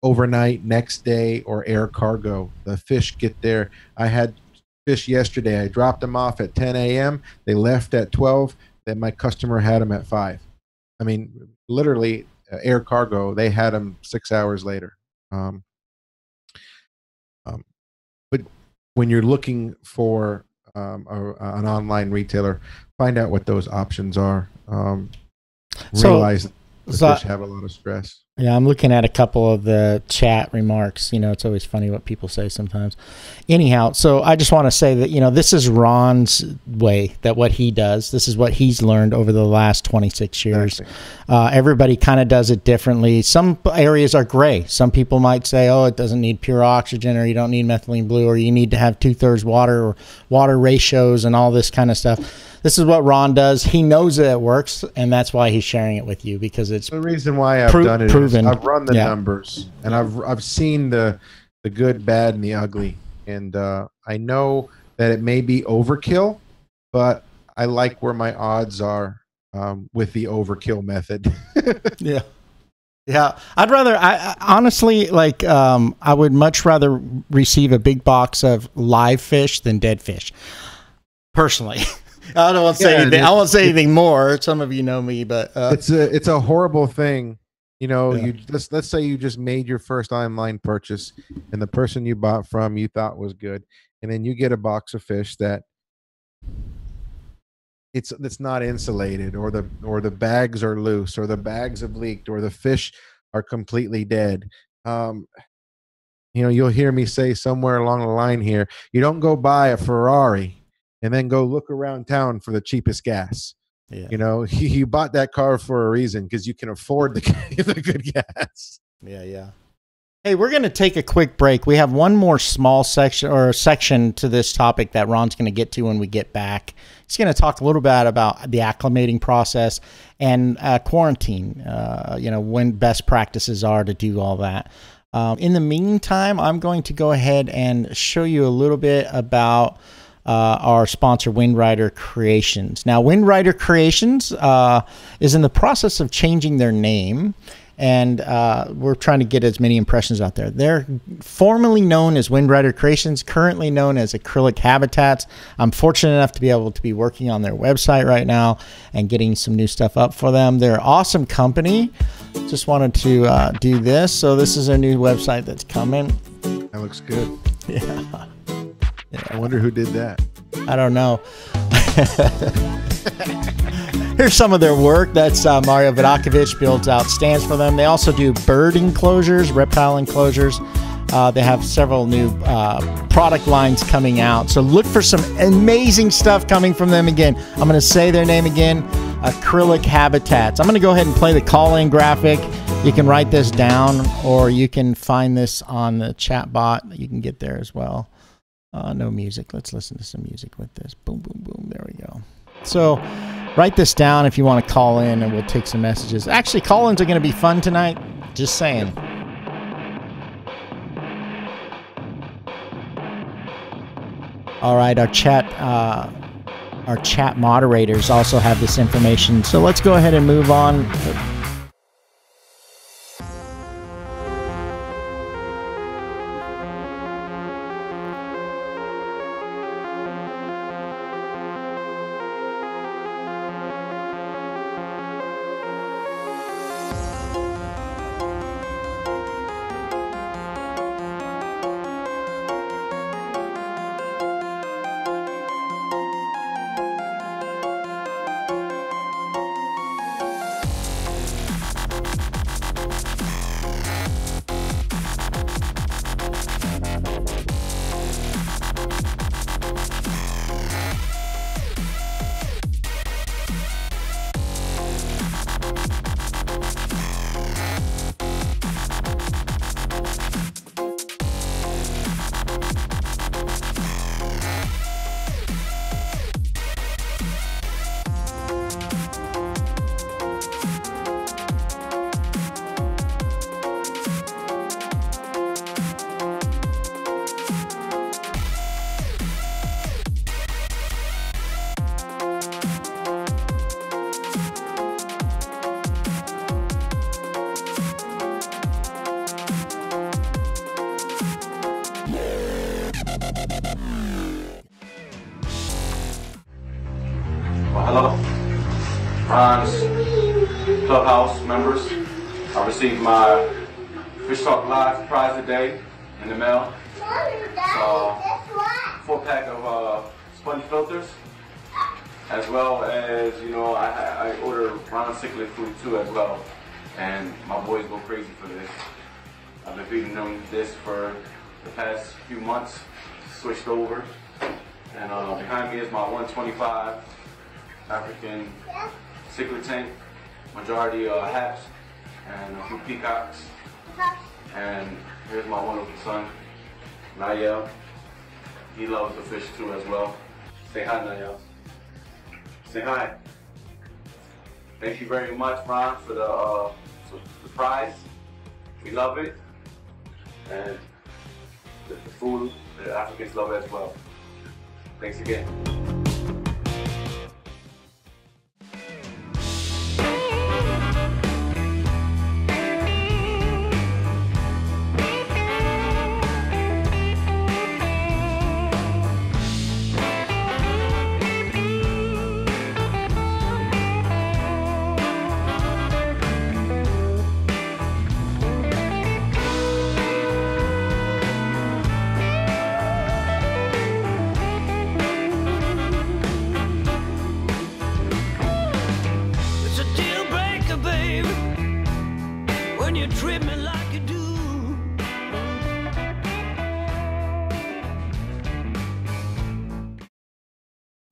overnight, next day, or air cargo. The fish get there. I had fish yesterday. I dropped them off at 10 a.m. They left at 12. Then my customer had them at 5. I mean, literally, air cargo. They had them 6 hours later. But when you're looking for an online retailer, find out what those options are. Realize the fish have a lot of stress. Yeah, I'm looking at a couple of the chat remarks. It's always funny what people say sometimes. Anyhow, so I just want to say that, this is Ron's way, that what he does. This is what he's learned over the last 26 years. Exactly. Everybody kind of does it differently. Some areas are gray. Some people might say, oh, it doesn't need pure oxygen, or you don't need methylene blue, or you need to have 2/3 water, or water ratios and all this kind of stuff. This is what Ron does. He knows that it works, and that's why he's sharing it with you, because it's the reason why I've done it. Proven. I've run the numbers, and I've seen the good, bad, and the ugly, and I know that it may be overkill, but I like where my odds are with the overkill method. Yeah. I'd rather. I honestly I would much rather receive a big box of live fish than dead fish, personally. I don't want to say anything. I won't say anything more. Some of you know me, but it's a horrible thing. You let's say you just made your first online purchase, and the person you bought from you thought was good, and then you get a box of fish that it's not insulated, or the bags are loose, or the bags have leaked, or the fish are completely dead. You'll hear me say somewhere along the line here, you don't go buy a Ferrari and then go look around town for the cheapest gas. Yeah. You bought that car for a reason, because you can afford the good gas. Yeah. Hey, we're going to take a quick break. We have one more small section to this topic that Ron's going to get to when we get back. He's going to talk a little bit about the acclimating process and quarantine, when best practices are to do all that. In the meantime, I'm going to go ahead and show you a little bit about our sponsor, Wind Rider Creations. Now, Wind Rider Creations is in the process of changing their name, and we're trying to get as many impressions out there. They're formerly known as Wind Rider Creations, currently known as Acrylic Habitats. I'm fortunate enough to be able to be working on their website right now and getting some new stuff up for them. They're an awesome company. Just wanted to do this. So this is a new website that's coming. That looks good. Yeah. I wonder who did that. I don't know. Here's some of their work. That's Mario Vidakovich builds out stands for them. They also do bird enclosures, reptile enclosures. They have several new product lines coming out. So look for some amazing stuff coming from them again. I'm going to say their name again, Acrylic Habitats. I'm going to go ahead and play the call-in graphic. You can write this down, or you can find this on the chat bot. You can get there as well. No music. Let's listen to some music with this. Boom, boom, boom. There we go. So write this down if you want to call in, and we'll take some messages. Actually, call-ins are going to be fun tonight. Just saying. All right, our chat moderators also have this information. So let's go ahead and move on. Hello, Ron's Clubhouse members. I received my Fish Talk Live prize today in the mail. 4-pack of sponge filters, as well as, you know, I ordered Ron Cichlid food too as well. And my boys go crazy for this. I've been feeding them this for the past few months, switched over. And behind me is my 125 African cichlid tank, majority haps and a few peacocks. And here's my wonderful son, Nayel. He loves the fish too as well. Say hi, Nayel. Say hi. Thank you very much, Ron, for the prize. We love it. And the food, the Africans love it as well. Thanks again.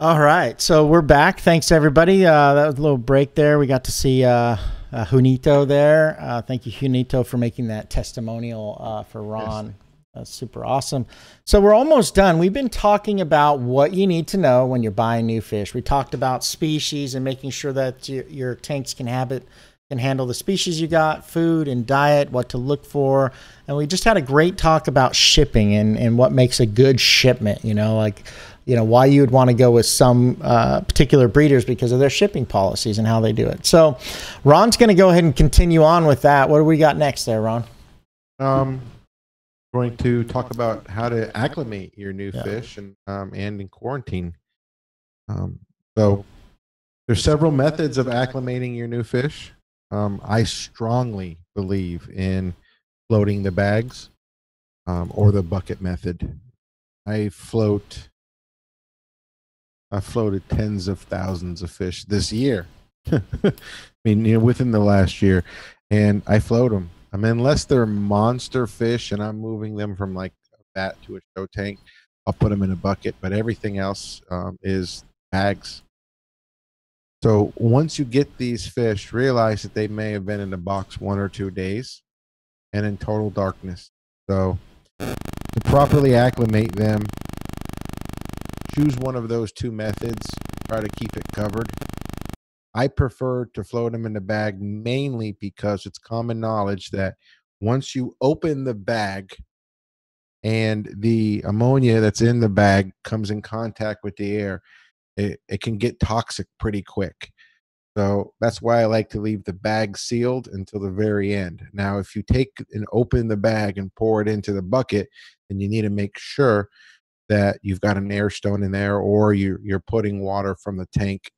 All right, so we're back. Thanks, everybody. That was a little break there. We got to see Junito there. Thank you, Junito, for making that testimonial for Ron. Yes. That's super awesome. So we're almost done. We've been talking about what you need to know when you're buying new fish. We talked about species and making sure that your tanks can handle the species you got, food and diet, what to look for. And we just had a great talk about shipping and what makes a good shipment, why you would want to go with some particular breeders because of their shipping policies and how they do it. So Ron's going to go ahead and continue on with that. What do we got next there, Ron? Going to talk about how to acclimate your new fish and in quarantine. So there's several methods of acclimating your new fish. I strongly believe in floating the bags or the bucket method. I floated tens of thousands of fish this year. I mean, within the last year, and I float them. I mean, unless they're monster fish and I'm moving them from like a bat to a show tank, I'll put them in a bucket. But everything else is bags. So once you get these fish, realize that they may have been in the box 1 or 2 days and in total darkness. So to properly acclimate them, choose one of those 2 methods. Try to keep it covered. I prefer to float them in the bag mainly because it's common knowledge that once you open the bag and the ammonia that's in the bag comes in contact with the air, it can get toxic pretty quick. So that's why I like to leave the bag sealed until the very end. Now, if you take and open the bag and pour it into the bucket, then you need to make sure that you've got an air stone in there, or you're putting water from the tank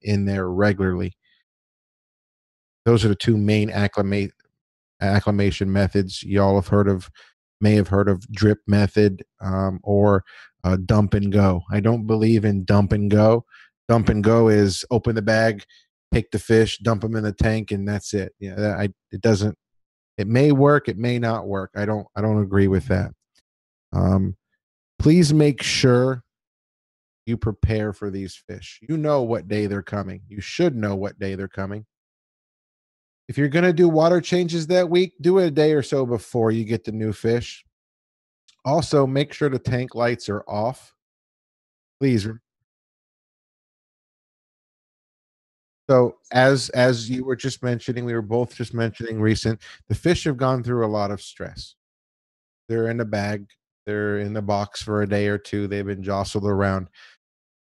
in there regularly. Those are the 2 main acclimation methods y'all may have heard of: drip method or dump and go. I don't believe in dump and go. Dump and go is open the bag, take the fish, dump them in the tank, and that's it. It doesn't. It may work, it may not work. I don't agree with that. Please make sure you prepare for these fish. You know what day they're coming. You should know what day they're coming. If you're going to do water changes that week, do it a day or so before you get the new fish. Also, make sure the tank lights are off. Please. So as you were just mentioning, we were both just mentioning the fish have gone through a lot of stress. They're in a bag. They're in the box for a day or 2. They've been jostled around.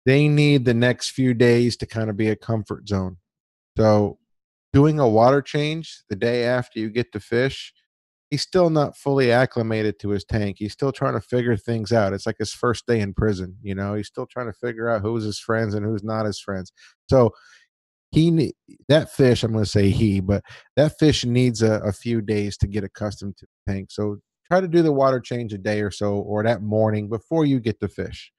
They need the next few days to kind of be a comfort zone. So doing a water change the day after you get the fish, he's still not fully acclimated to his tank. He's still trying to figure things out. It's like his first day in prison. He's still trying to figure out who's his friends and who's not his friends. So that fish, I'm going to say but that fish needs a few days to get accustomed to the tank. So try to do the water change a day or so, or that morning before you get the fish.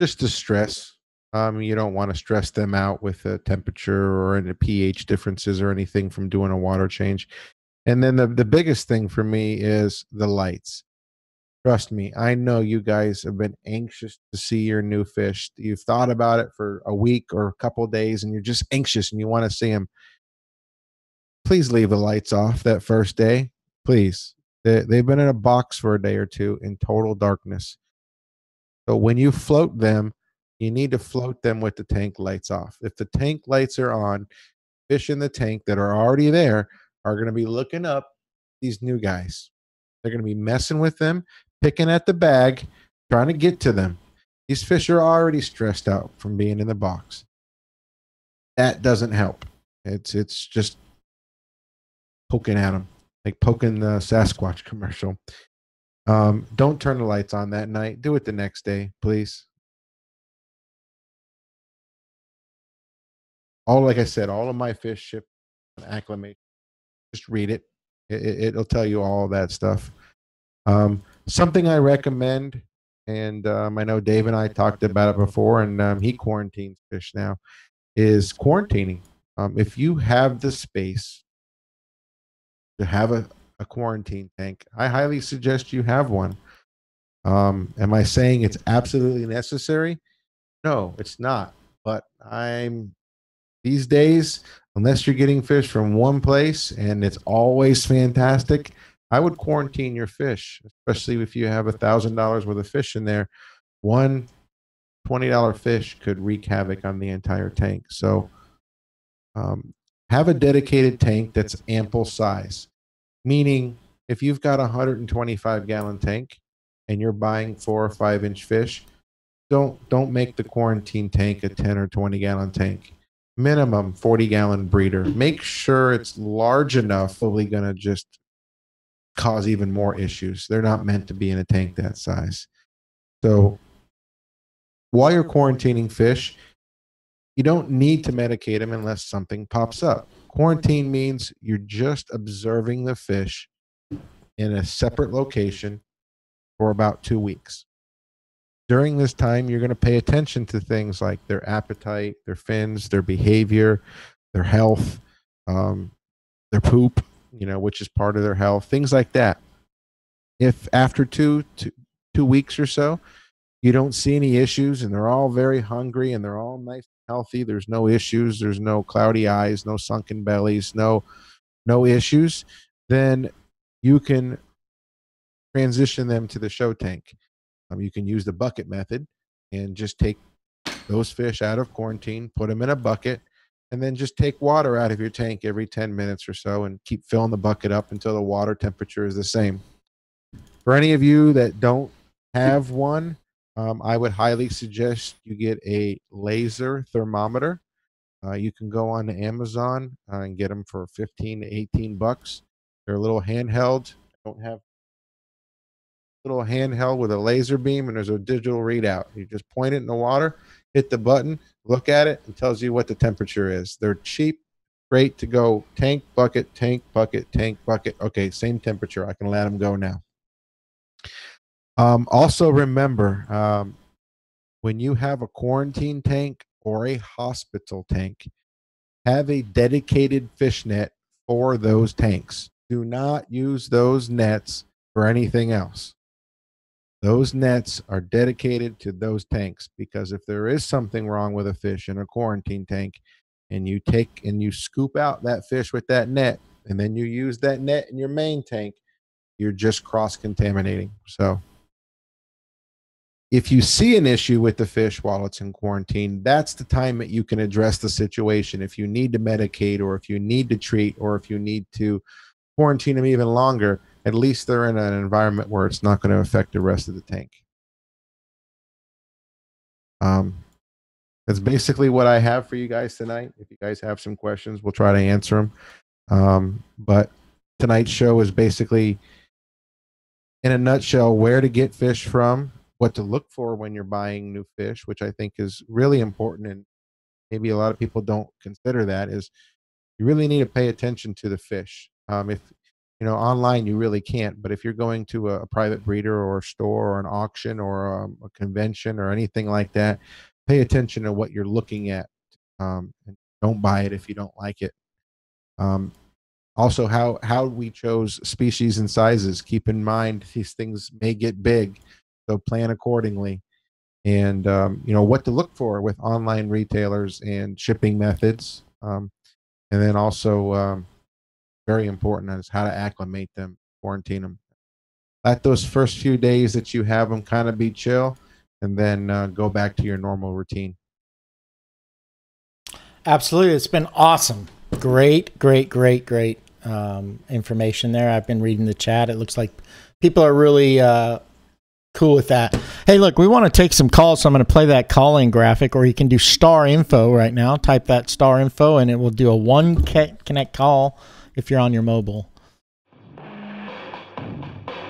Just to stress. You don't want to stress them out with the temperature or any pH differences or anything from doing a water change. And then the biggest thing for me is the lights. Trust me, I know you guys have been anxious to see your new fish. You've thought about it for a week or a couple of days, and you're just anxious and you want to see them. Please leave the lights off that first day. Please. They've been in a box for a day or two in total darkness. So when you float them, you need to float them with the tank lights off. If the tank lights are on, fish in the tank that are already there are going to be looking up these new guys. They're going to be messing with them, picking at the bag, trying to get to them. These fish are already stressed out from being in the box. That doesn't help. It's just poking at them, like poking the Sasquatch commercial. Don't turn the lights on that night. Do it the next day, please. Like I said, all of my fish ship on acclimate. Just read it. It'll tell you all of that stuff. Something I recommend, and I know Dave and I talked about it before, and he quarantines fish now, is quarantining. If you have the space to have a quarantine tank, I highly suggest you have one. Am I saying it's absolutely necessary? No, it's not. But these days, unless you're getting fish from one place and it's always fantastic, I would quarantine your fish, especially if you have $1,000 worth of fish in there. One $20 fish could wreak havoc on the entire tank. So have a dedicated tank that's ample size, meaning if you've got a 125-gallon tank and you're buying 4 or 5-inch fish, don't make the quarantine tank a 10 or 20-gallon tank. Minimum 40-gallon breeder. Make sure it's large enough, probably going to just cause even more issues. They're not meant to be in a tank that size. So while you're quarantining fish, you don't need to medicate them unless something pops up. Quarantine means you're just observing the fish in a separate location for about 2 weeks. During this time, you're going to pay attention to things like their appetite, their fins, their behavior, their health, their poop, which is part of their health, things like that. If after two weeks or so, you don't see any issues and they're all very hungry and they're all nice and healthy, there's no issues, there's no cloudy eyes, no sunken bellies, no issues, then you can transition them to the show tank. You can use the bucket method and just take those fish out of quarantine, put them in a bucket, and then just take water out of your tank every 10 minutes or so and keep filling the bucket up until the water temperature is the same. For any of you that don't have one, I would highly suggest you get a laser thermometer. You can go on Amazon and get them for 15 to 18 bucks. They're a little handheld. Don't have little handheld with a laser beam, and there's a digital readout. You just point it in the water, hit the button, look at it, and tells you what the temperature is. They're cheap, great to go tank, bucket, tank, bucket, tank, bucket. Okay, same temperature. I can let them go now. Also remember, when you have a quarantine tank or a hospital tank, have a dedicated fish net for those tanks. Do not use those nets for anything else. Those nets are dedicated to those tanks, because if there is something wrong with a fish in a quarantine tank and you take and you scoop out that fish with that net and then you use that net in your main tank, you're just cross-contaminating. So if you see an issue with the fish while it's in quarantine, that's the time that you can address the situation. If you need to medicate, or if you need to treat, or if you need to quarantine them even longer, at least they're in an environment where it's not going to affect the rest of the tank. that's basically what I have for you guys tonight. If you guys have some questions, we'll try to answer them. But tonight's show is basically, in a nutshell, where to get fish from, what to look for when you're buying new fish, which I think is really important, and maybe a lot of people don't consider that, is you really need to pay attention to the fish. If online you really can't, but if you're going to a private breeder or a store or an auction or a convention or anything like that, pay attention to what you're looking at, and don't buy it if you don't like it. Also, how we chose species and sizes. Keep in mind these things may get big, so plan accordingly. And what to look for with online retailers and shipping methods. And then also, very important is how to acclimate them, quarantine them. Let those first few days that you have them kind of be chill, and then go back to your normal routine. Absolutely. It's been awesome. Great information there. I've been reading the chat. It looks like people are really cool with that. Hey, look, we want to take some calls, so I'm going to play that calling graphic, or you can do star info right now. Type that star info, and it will do a one connect call if you're on your mobile.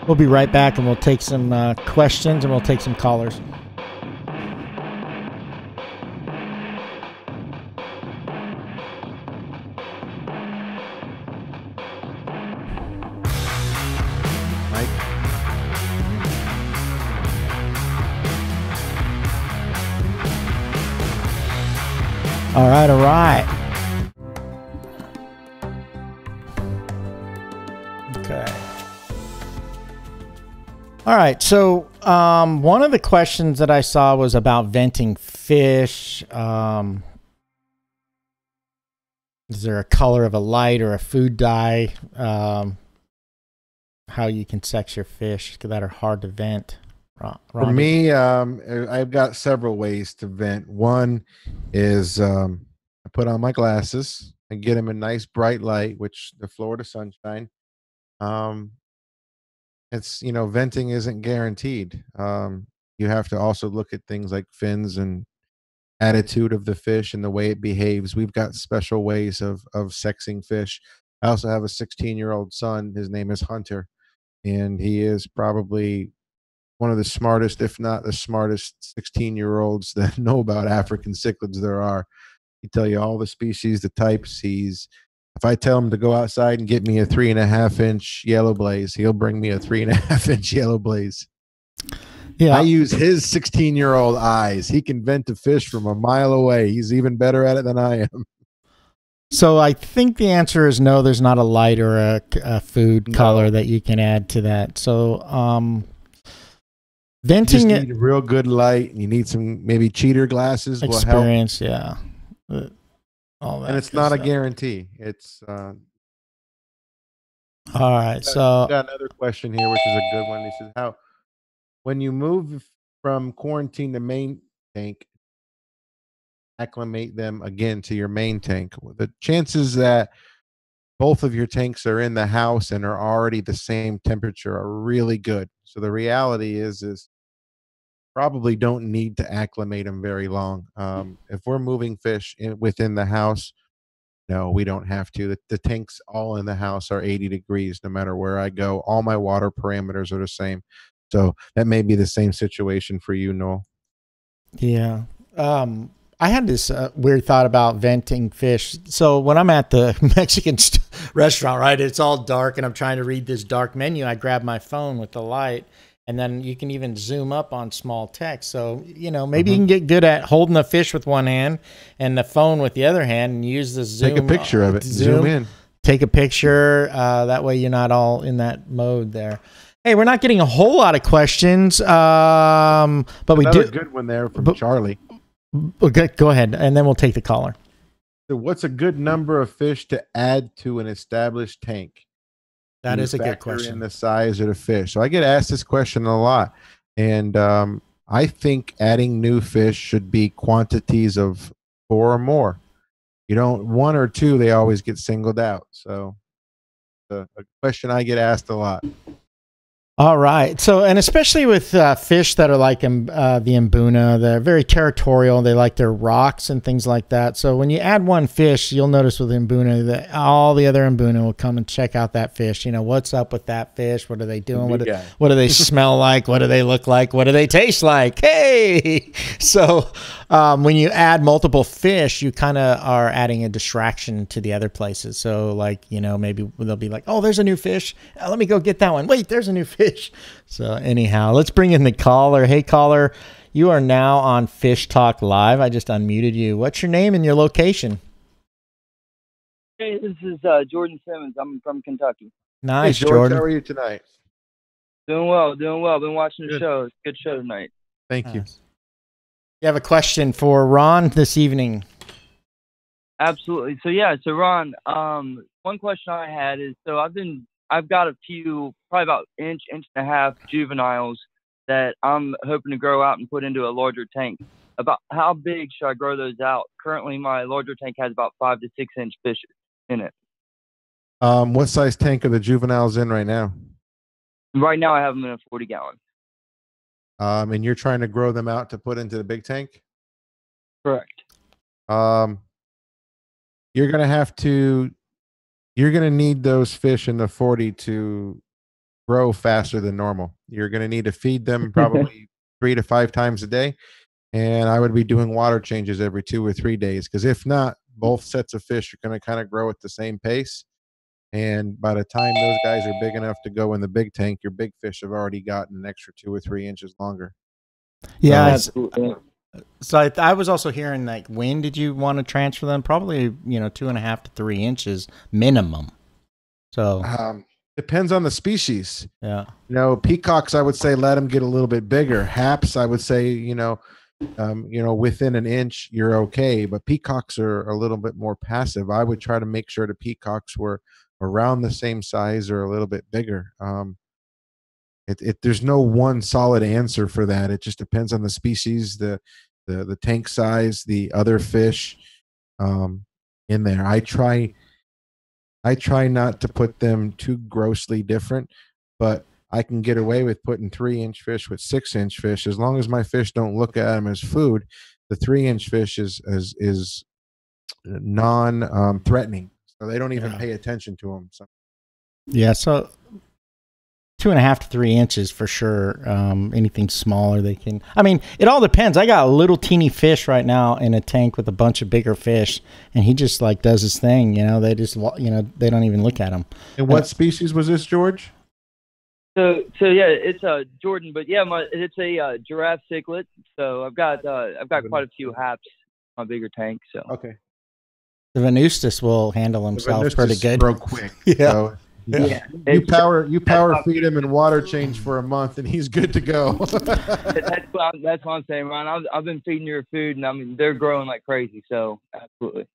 We'll be right back, and we'll take some questions, and we'll take some callers. All right. Okay. All right. So one of the questions that I saw was about venting fish. Is there a color of a light or a food dye? How you can sex your fish that are hard to vent? For me, I've got several ways to vent. One is I put on my glasses and get them a nice bright light, which the Florida sunshine. It's venting isn't guaranteed. You have to also look at things like fins and attitude of the fish and the way it behaves. We've got special ways of sexing fish. I also have a 16-year-old son. His name is Hunter, and he is probably one of the smartest, if not the smartest, 16-year-olds that know about African cichlids there are. He tell you all the species, the types. If I tell him to go outside and get me a 3.5-inch yellow blaze, he'll bring me a 3.5-inch yellow blaze. Yeah, I use his 16-year-old eyes. He can vent a fish from a mile away. He's even better at it than I am. So I think the answer is no. There's not a light or a food color that you can add to that. So venting, you just need a real good light, and you need some maybe cheater glasses. Experience, will help. Yeah. All that, and it's not stuff. A guarantee. It's all right. So got another question here, which is a good one. He says, when you move from quarantine to main tank, acclimate them again to your main tank. The chances that both of your tanks are in the house and are already the same temperature are really good. So the reality is probably don't need to acclimate them very long. If we're moving fish within the house, no, we don't have to. The tanks all in the house are 80 degrees no matter where I go. All my water parameters are the same. So that may be the same situation for you, Noel. Yeah. I had this weird thought about venting fish. So when I'm at the Mexican restaurant, right, it's all dark and I'm trying to read this dark menu. I grab my phone with the light, and then you can even zoom up on small text. So, maybe you can get good at holding the fish with one hand and the phone with the other hand and use the zoom. Take a picture of it. Zoom in. Take a picture. That way you're not all in that mode there. Hey, we're not getting a whole lot of questions, but we do. Another good one there from Charlie. Okay, go ahead, and then we'll take the caller. So what's a good number of fish to add to an established tank? That is a good question. In the size of the fish. So I get asked this question a lot, and I think adding new fish should be quantities of 4 or more. You don't 1 or 2, they always get singled out. So a question I get asked a lot. All right. So, and especially with fish that are like the Mbuna, they're very territorial. They like their rocks and things like that. So when you add one fish, you'll notice with Mbuna that all the other Mbuna will come and check out that fish. You know, what's up with that fish? What are they doing? What do they smell like? What do they look like? What do they taste like? Hey! So when you add multiple fish, you kind of are adding a distraction to the other places. So like, you know, maybe they'll be like, oh, there's a new fish. Let me go get that one. Wait, there's a new fish. So anyhow, let's bring in the caller. Hey, caller, you are now on Fish Talk Live. I just unmuted you. What's your name and your location? Hey, this is Jordan Simmons. I'm from Kentucky. Nice, hey, George, Jordan. how are you tonight? Doing well. Been watching the show. It's a good show tonight. Thank you. You have a question for Ron this evening? Absolutely. So Ron, one question I had is, so I've got a few, probably about inch and a half juveniles that I'm hoping to grow out and put into a larger tank. About how big should I grow those out? Currently, my larger tank has about 5 to 6 inch fish in it. What size tank are the juveniles in right now? Right now, I have them in a 40-gallon. And you're trying to grow them out to put into the big tank? Correct. You're going to need those fish in the 40 to grow faster than normal. You're going to need to feed them probably 3 to 5 times a day. And I would be doing water changes every 2 or 3 days, because if not, both sets of fish are going to kind of grow at the same pace. And by the time those guys are big enough to go in the big tank, your big fish have already gotten an extra 2 or 3 inches longer. Yeah. Absolutely. So I was also hearing, like, when did you want to transfer them? Probably, 2.5 to 3 inches minimum. So depends on the species. Yeah. Peacocks, I would say let them get a little bit bigger. Haps, I would say, within an inch, you're okay. But peacocks are a little bit more passive. I would try to make sure the peacocks were around the same size or a little bit bigger. There's no one solid answer for that. It just depends on the species, the tank size, the other fish in there. I try not to put them too grossly different, but I can get away with putting 3-inch fish with 6-inch fish as long as my fish don't look at them as food. The 3-inch fish is non-threatening, so they don't even pay attention to them. So. Yeah, so 2.5 to 3 inches for sure. Anything smaller, they can. I mean, it all depends. I got a little teeny fish right now in a tank with a bunch of bigger fish, and he just like does his thing. They just they don't even look at him. And what species was this, George? So yeah, it's Jordan, but yeah, it's a giraffe cichlid. So I've got quite a few haps on my bigger tank. So okay, the Venustus will handle himself pretty good. Real quick. Yeah. So, yeah. You power feed him and water change for a month, and he's good to go. That's what I'm saying, Ron. I've been feeding your food, and I mean they're growing like crazy. So absolutely.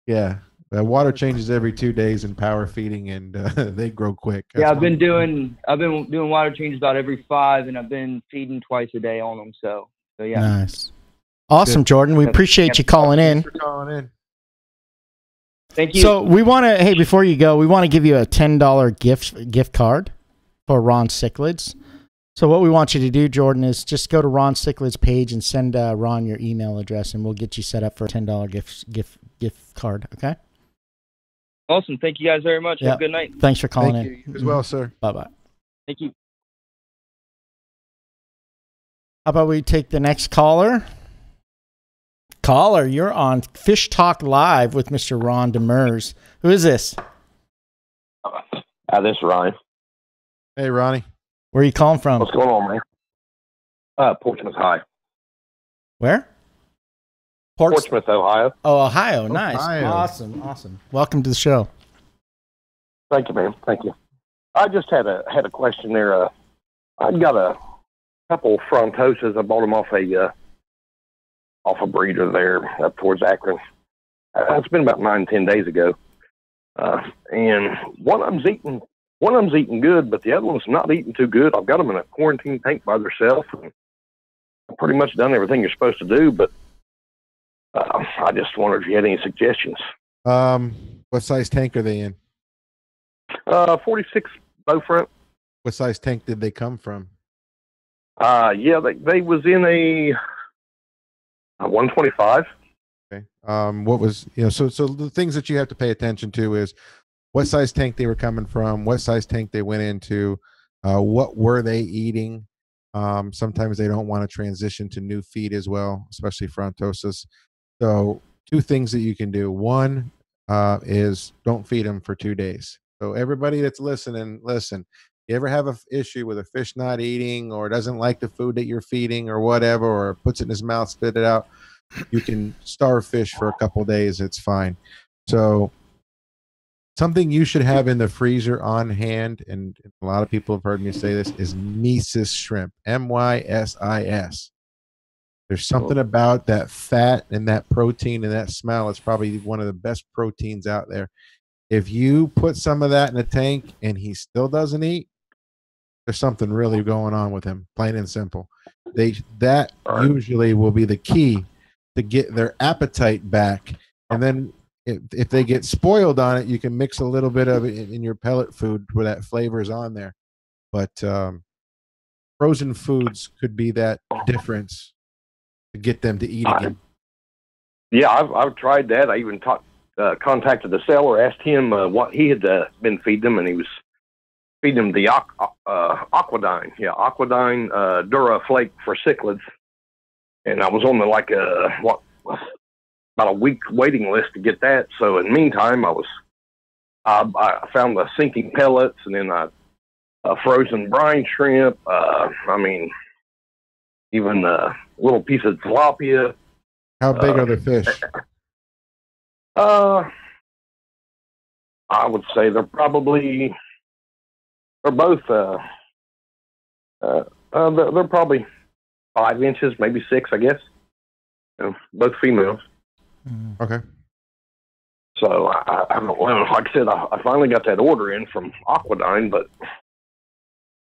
Yeah. Water changes every 2 days in power feeding, and they grow quick. That's I've been doing water changes about every 5, and I've been feeding twice a day on them. So yeah. Nice, awesome, Jordan. We appreciate you calling in. Thanks for calling in. Thank you. So we want to, hey, before you go, we want to give you a $10 gift card for Ron Cichlids. So what we want you to do, Jordan, is just go to Ron Cichlids' page and send Ron your email address, and we'll get you set up for a $10 gift card. Okay. Awesome. Thank you guys very much. Yep. Have a good night. Thanks for calling in. You as well, sir. Bye-bye. Thank you. How about we take the next caller? Caller, you're on Fish Talk Live with Mr. Ron Demers. Who is this? This is Ronnie. Hey, Ronnie. Where are you calling from? What's going on, man? Portsmouth High. Where? Portsmouth, Ohio. Oh, Ohio. Nice. Ohio. Awesome. Welcome to the show. Thank you, man. Thank you. I just had a question there. I've got a couple frontoses. I bought them off a breeder there up towards Akron. It's been about 9-10 days ago. And one of them's eating good, but the other one's not eating too good. I've got them in a quarantine tank by themselves. I've pretty much done everything you're supposed to do, but I just wondered if you had any suggestions. What size tank are they in? 46 bow front. What size tank did they come from? Yeah, they was in a 125. Okay. What was, so the things that you have to pay attention to is what size tank they were coming from, what size tank they went into, what were they eating. Sometimes they don't want to transition to new feed as well, especially frontosis. So two things that you can do. One is don't feed them for 2 days. So everybody that's listening, listen. You ever have an issue with a fish not eating or doesn't like the food that you're feeding or whatever, or puts it in his mouth, spit it out, you can starve fish for a couple days. It's fine. So something you should have in the freezer on hand, and a lot of people have heard me say this, is mysis shrimp. MYSIS. There's something about that fat and that protein and that smell. It's probably one of the best proteins out there. If you put some of that in a tank and he still doesn't eat, there's something really going on with him, plain and simple. That usually will be the key to get their appetite back. And then if they get spoiled on it, you can mix a little bit of it in your pellet food where that flavor is on there. But frozen foods could be that difference to get them to eat again. Yeah, I've tried that. I even contacted the seller, asked him what he had been feeding them, and he was feeding them the Aquadine. Yeah, Aquadine Dura Flake for cichlids. And I was on about a week waiting list to get that. So in the meantime, I found the sinking pellets, and then frozen brine shrimp. Even a little piece of tilapia. How big are the fish? I would say they're both they're probably 5 inches, maybe 6, I guess. Both females. Okay. So I don't know. Like I said, I finally got that order in from Aquadine, but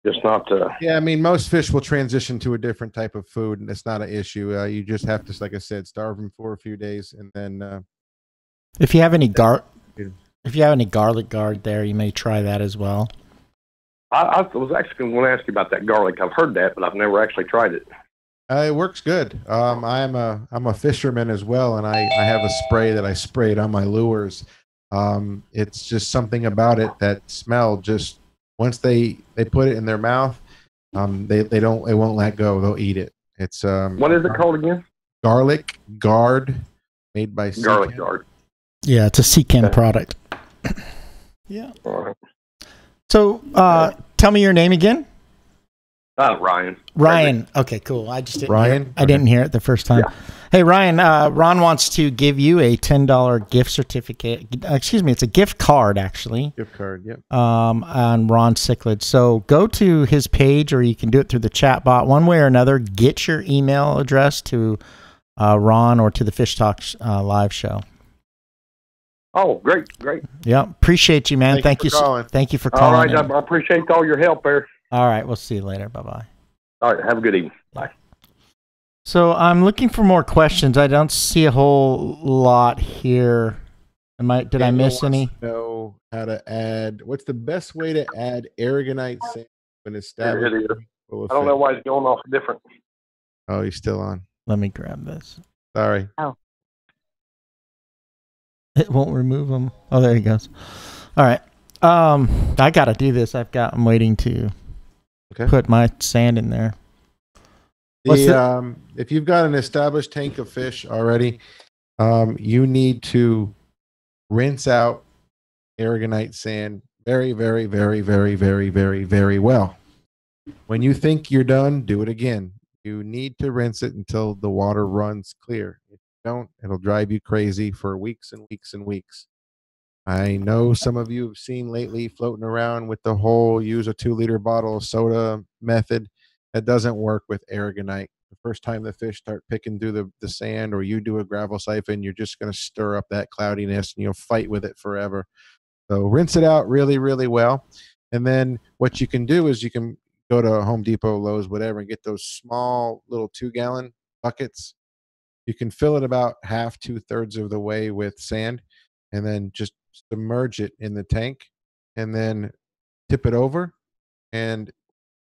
just not. Yeah, I mean, most fish will transition to a different type of food, and it's not an issue. You just have to, like I said, starve them for a few days, and then. If you have any garlic guard there, you may try that as well. I was actually going to ask you about that garlic. I've heard that, but I've never actually tried it. It works good. I'm a fisherman as well, and I have a spray that I sprayed on my lures. It's just something about it that smell. Just once they put it in their mouth, they won't let go. They'll eat it. It's what is it called again? Garlic Guard, made by Garlic Guard. Yeah, it's a Secan product. Yeah. All right. So, tell me your name again. Ryan. Ryan. Okay, cool. I just didn't Ryan. I didn't hear it the first time. Yeah. Hey, Ryan. Ron wants to give you a $10 gift certificate. Excuse me, it's a gift card actually. Gift card. Yep. On Ron Cichlids. So go to his page, or you can do it through the chat bot. One way or another, get your email address to Ron or to the Fish Talk live show. Oh, great. Yeah, appreciate you, man. Thank you for calling. Thank you for calling. All right, I appreciate all your help there. All right, we'll see you later. Bye-bye. All right, have a good evening. Bye. So I'm looking for more questions. I don't see a whole lot here. Did I miss any? Know how to add. What's the best way to add aragonite sand when established? I don't know why it's going off different. Oh, you're still on. Let me grab this. Sorry. Oh. It won't remove them. Oh, there he goes. All right. I got to do this. I'm waiting to put my sand in there. If you've got an established tank of fish already, you need to rinse out aragonite sand very, very, very, very, very, very, very well. When you think you're done, do it again. You need to rinse it until the water runs clear. If you don't, it'll drive you crazy for weeks and weeks and weeks. I know some of you have seen lately floating around with the whole use a 2-liter bottle of soda method. That doesn't work with aragonite. The first time the fish start picking through the sand, or you do a gravel siphon, you're just going to stir up that cloudiness and you'll fight with it forever. So rinse it out really, really well. And then what you can do is you can go to Home Depot, Lowe's, whatever, and get those small little 2-gallon buckets. You can fill it about half, 2/3 of the way with sand, and then just submerge it in the tank, and then tip it over and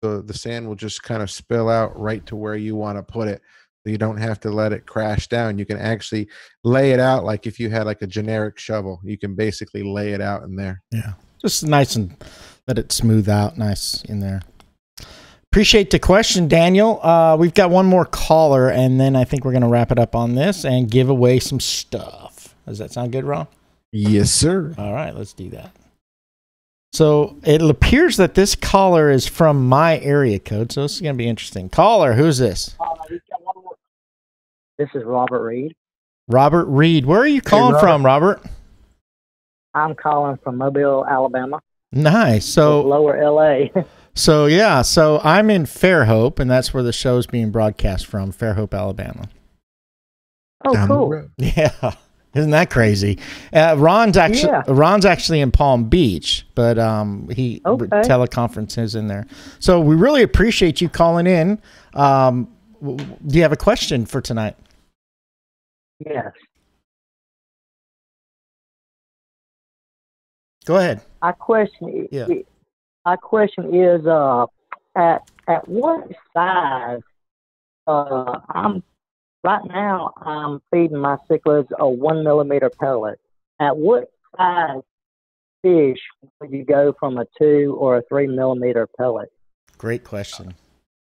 the sand will just kind of spill out right to where you want to put it. So you don't have to let it crash down. You can actually lay it out like if you had like a generic shovel. You can basically lay it out in there. Yeah, just nice and let it smooth out nice in there. Appreciate the question, Daniel. We've got one more caller, and then I think we're going to wrap it up on this and give away some stuff. Does that sound good, Ron? Yes, sir. All right, let's do that. So it appears that this caller is from my area code, so this is going to be interesting. Caller, who's this? This is Robert Reed. Robert Reed. Where are you calling from, Robert? I'm calling from Mobile, Alabama. Nice. So Lower LA. So I'm in Fairhope, and that's where the show's being broadcast from, Fairhope, Alabama. Oh, cool. Yeah. Isn't that crazy? Ron's actually in Palm Beach, but teleconference is in there. So we really appreciate you calling in. Do you have a question for tonight? Yes. Go ahead. My question is at what size right now I'm feeding my cichlids a 1 millimeter pellet. At what size fish would you go from a 2 or a 3 millimeter pellet? Great question.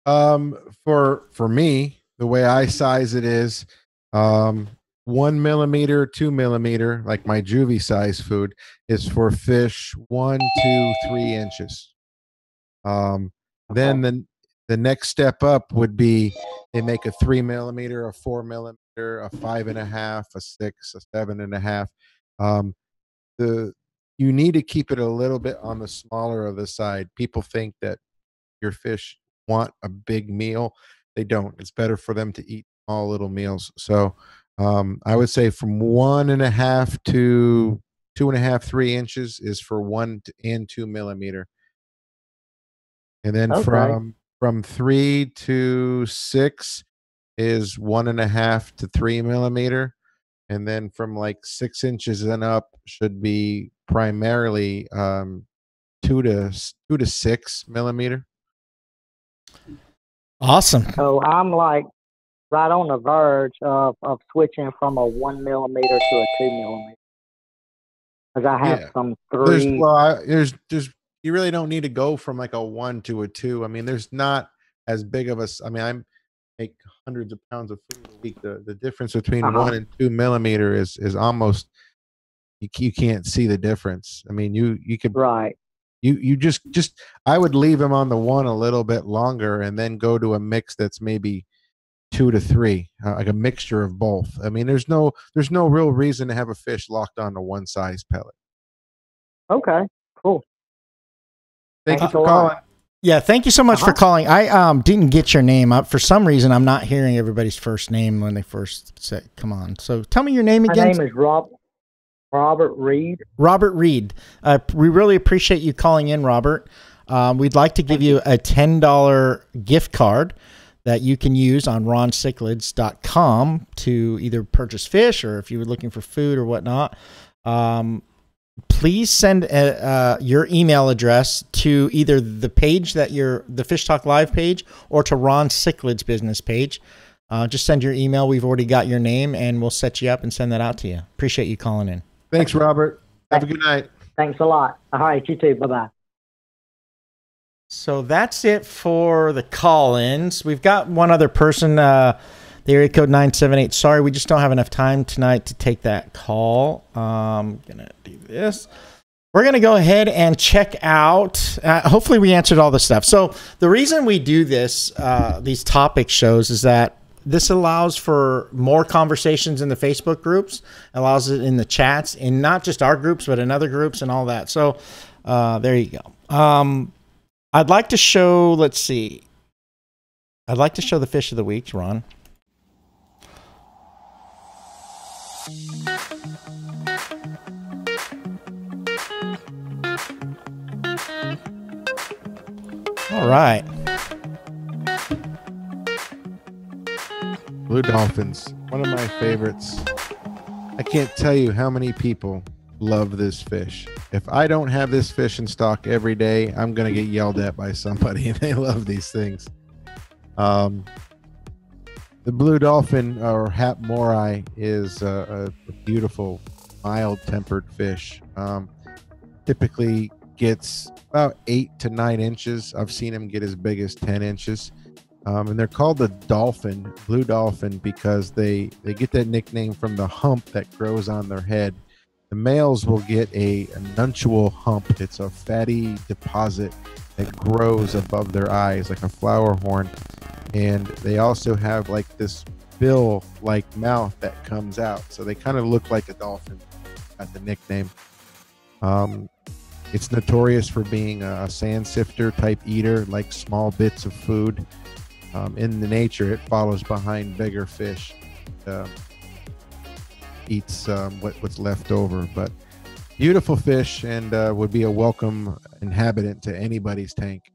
For me, the way I size it is 1 millimeter, 2 millimeter, like my juvie size food, is for fish 1, 2, 3 inches. Then the next step up would be they make a 3 millimeter, a 4 millimeter, a 5.5, a 6, a 7.5. You need to keep it a little bit on the smaller of the side. People think that your fish want a big meal. They don't. It's better for them to eat small little meals. So I would say from 1.5 to 2.5, 3 inches is for 1 and 2 millimeter. And then from 3 to 6 is 1.5 to 3 millimeter. And then from like 6 inches and up should be primarily 2 to 6 millimeter. Awesome. So I'm like right on the verge of switching from a 1 millimeter to a 2 millimeter. Because I have some 3. You really don't need to go from like a 1 to a 2. I mean, there's not as big of a. I mean, I make hundreds of pounds of food a week. The difference between 1 and 2 millimeter is almost you can't see the difference. I mean, you could You just I would leave him on the 1 a little bit longer and then go to a mix that's maybe 2 to 3, like a mixture of both. I mean, there's no real reason to have a fish locked on to one size pellet. Okay, cool. Thank you for calling. Yeah, thank you so much for calling. I didn't get your name up. For some reason, I'm not hearing everybody's first name when they first said, come on. So tell me your name again. My name is Robert Reed. Robert Reed. We really appreciate you calling in, Robert. We'd like to give you a $10 gift card that you can use on roncichlids.com to either purchase fish or if you were looking for food or whatnot. Please send your email address to either the page that the Fish Talk Live page or to Ron Cichlids business page. Just send your email. We've already got your name, and we'll set you up and send that out to you. Appreciate you calling in. Thanks, Robert. Have a good night. Thanks a lot. All right, you too. Bye-bye. So that's it for the call-ins. We've got one other person, the area code 978. Sorry, we just don't have enough time tonight to take that call. I'm going to do this. We're going to go ahead and check out. Hopefully we answered all the stuff. So the reason we do this, these topic shows, is that this allows for more conversations in the Facebook groups, allows it in the chats, in not just our groups, but in other groups and all that. So there you go. I'd like to show, let's see. I'd like to show the fish of the week, Ron. All right. Blue dolphins, one of my favorites. I can't tell you how many people love this fish. If I don't have this fish in stock every day, I'm gonna get yelled at by somebody. They love these things. The blue dolphin, or hap mori, is a beautiful, mild-tempered fish. Typically gets about 8 to 9 inches. I've seen them get as big as 10 inches. And they're called the dolphin, blue dolphin, because they get that nickname from the hump that grows on their head. The males will get a nuntial hump. It's a fatty deposit that grows above their eyes like a flower horn. And they also have like this bill-like mouth that comes out. So they kind of look like a dolphin, got the nickname. It's notorious for being a sand sifter type eater, like small bits of food. In the nature, it follows behind bigger fish, eats what's left over. But beautiful fish, and would be a welcome inhabitant to anybody's tank.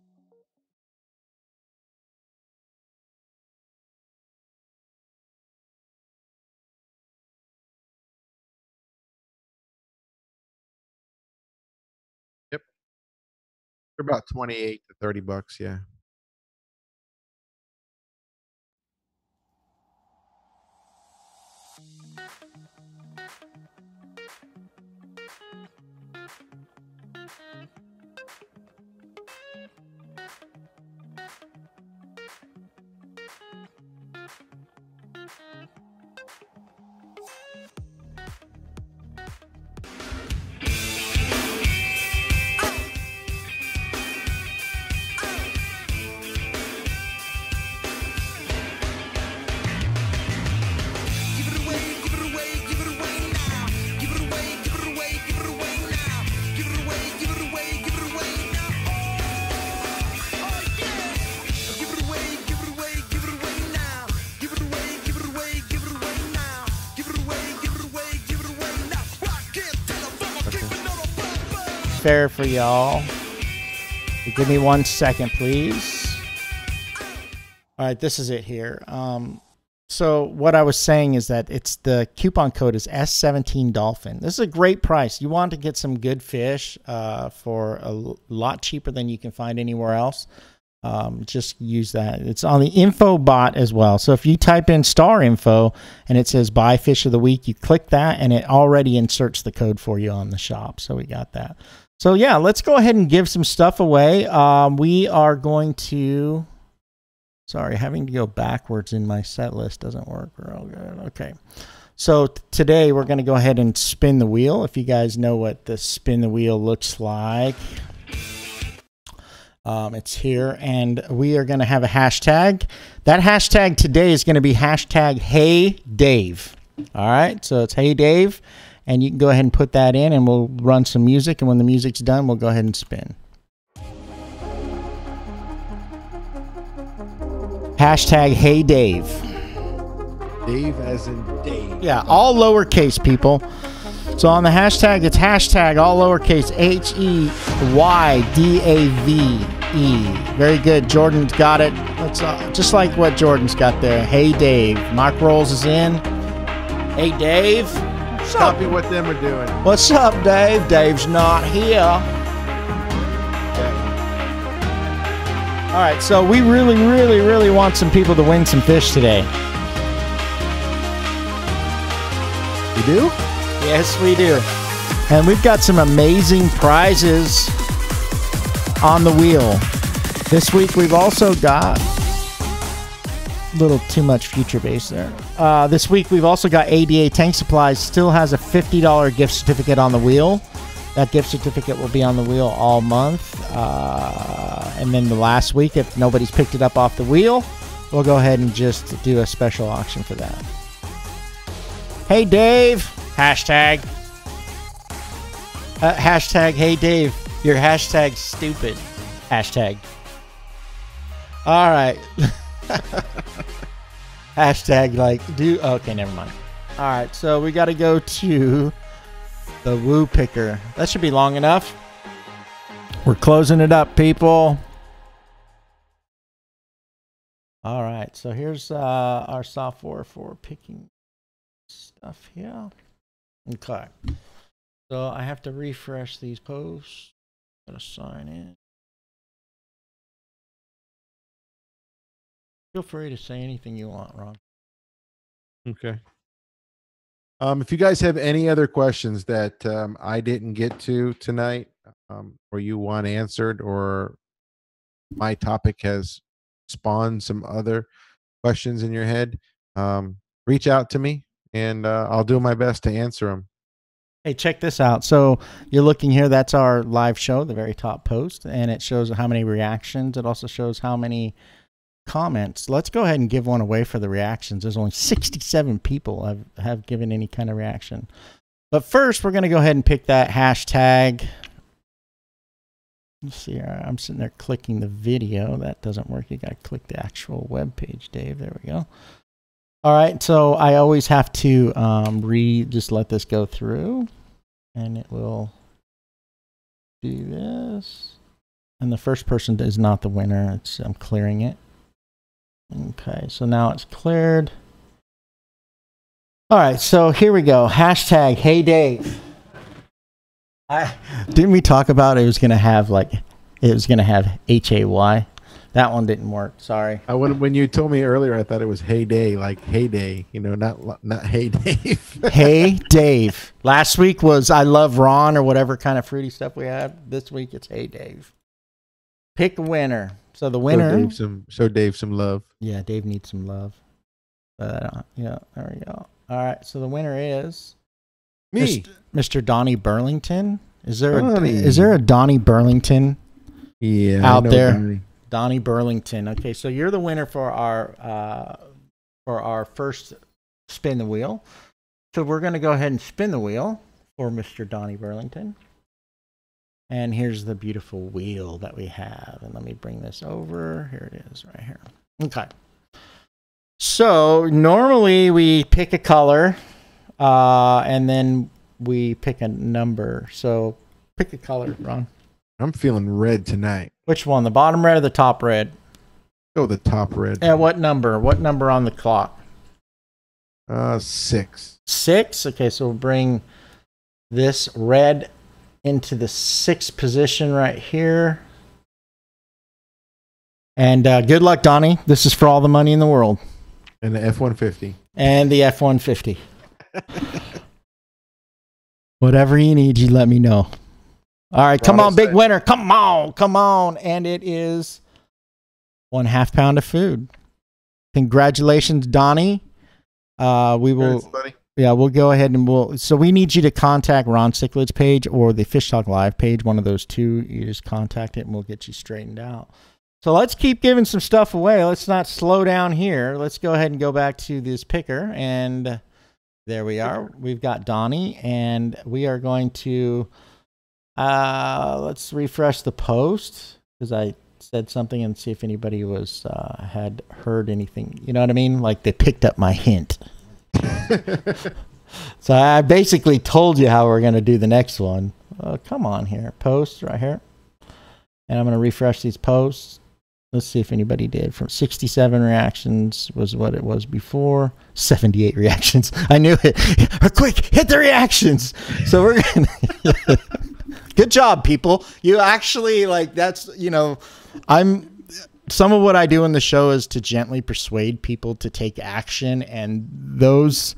Yep, they're about 28 to 30 bucks. Yeah. Fair for y'all. Give me 1 second, please. All right, this is it here. So what I was saying is that it's the coupon code is S17 Dolphin. This is a great price. You want to get some good fish for a lot cheaper than you can find anywhere else. Just use that. It's on the info bot as well. So if you type in star info and it says buy fish of the week, you click that and it already inserts the code for you on the shop. So we got that. So yeah, let's go ahead and give some stuff away. We are going to, sorry, having to go backwards in my set list doesn't work real good. Okay. So today we're going to go ahead and spin the wheel. If you guys know what the spin the wheel looks like. It's here, and we are going to have a hashtag. That hashtag today is going to be hashtag Hey Dave. All right, so it's Hey Dave, and you can go ahead and put that in, and we'll run some music, and when the music's done, we'll go ahead and spin. Hashtag Hey Dave. Dave as in Dave. Yeah, all lowercase, people. So on the hashtag, it's hashtag all lowercase HEYDAVE. Very good. Jordan's got it. That's just like what Jordan's got there. Hey, Dave. Mark Rolls is in. Hey, Dave. What's up? Copy what them are doing. What's up, Dave? Dave's not here. Okay. All right, so we really want some people to win some fish today. You do? Yes, we do. And we've got some amazing prizes on the wheel. This week we've also got a little too much future base there. This week we've also got ADA Tank Supplies. Still has a $50 gift certificate on the wheel. That gift certificate will be on the wheel all month. And then the last week, if nobody's picked it up off the wheel, we'll go ahead and just do a special auction for that. Hey, Dave. Hashtag. Hashtag, hey, Dave. Your hashtag stupid. Hashtag. All right. Hashtag, like, do. Okay, never mind. All right, so we got to go to the Woo Picker. That should be long enough. We're closing it up, people. All right, so here's our software for picking stuff here. Okay. So I have to refresh these posts. Gotta sign in. Feel free to say anything you want, Ron. Okay. If you guys have any other questions that I didn't get to tonight, or you want answered, or my topic has spawned some other questions in your head, reach out to me and I'll do my best to answer them. Hey, check this out. So you're looking here. That's our live show, the very top post, and it shows how many reactions. It also shows how many comments. Let's go ahead and give one away for the reactions. There's only 67 people have given any kind of reaction. But first, we're going to go ahead and pick that hashtag. Let's see here. I'm sitting there clicking the video. That doesn't work. You got to click the actual web page, Dave. There we go. All right. So I always have to just let this go through, and it will do this. And the first person is not the winner. I'm clearing it. Okay, so now it's cleared. All right, so here we go. Hashtag Hey Dave. Didn't we talk about it was gonna have HAY? That one didn't work. Sorry. When you told me earlier, I thought it was heyday, like heyday. You know, not Hey Dave. Hey Dave. Last week was I Love Ron or whatever kind of fruity stuff we had. This week it's Hey Dave. Pick a winner. So the winner. Show Dave some love. Yeah, Dave needs some love. Yeah, there we go. All right, so the winner is me, Mr. Donnie Burlington. Is there a Donnie Burlington? Yeah, out there. Donnie Burlington. Okay, so you're the winner for our first spin the wheel. So we're going to go ahead and spin the wheel for Mr. Donnie Burlington. And here's the beautiful wheel that we have. And let me bring this over. Here it is right here. Okay. So normally we pick a color and then we pick a number. So pick a color, Ron. I'm feeling red tonight. Which one? The bottom red or the top red? Go the top red. And what number? What number on the clock? 6. 6? Okay, so we'll bring this red into the 6th position right here. And good luck, Donnie. This is for all the money in the world. And the F-150. And the F-150. Whatever you need, you let me know. All right, come on, big winner. Come on. And it is 1/2 pound of food. Congratulations, Donnie. We will... Thanks, buddy. Yeah, we'll go ahead and so we need you to contact Ron Cichlids' page or the Fish Talk Live page, one of those two. You just contact it and we'll get you straightened out. So let's keep giving some stuff away. Let's not slow down here. Let's go ahead and go back to this picker. And there we are. We've got Donnie, and we are going to, let's refresh the post because I said something and see if anybody had heard anything. You know what I mean? Like they picked up my hint. So I basically told you how we're going to do the next one. Come on here. Post right here. And I'm going to refresh these posts. Let's see if anybody did. From 67 reactions was what it was before. 78 reactions. I knew it. Quick, hit the reactions. So we're going to... Good job, people. You actually, that's, some of what I do in the show is to gently persuade people to take action, and those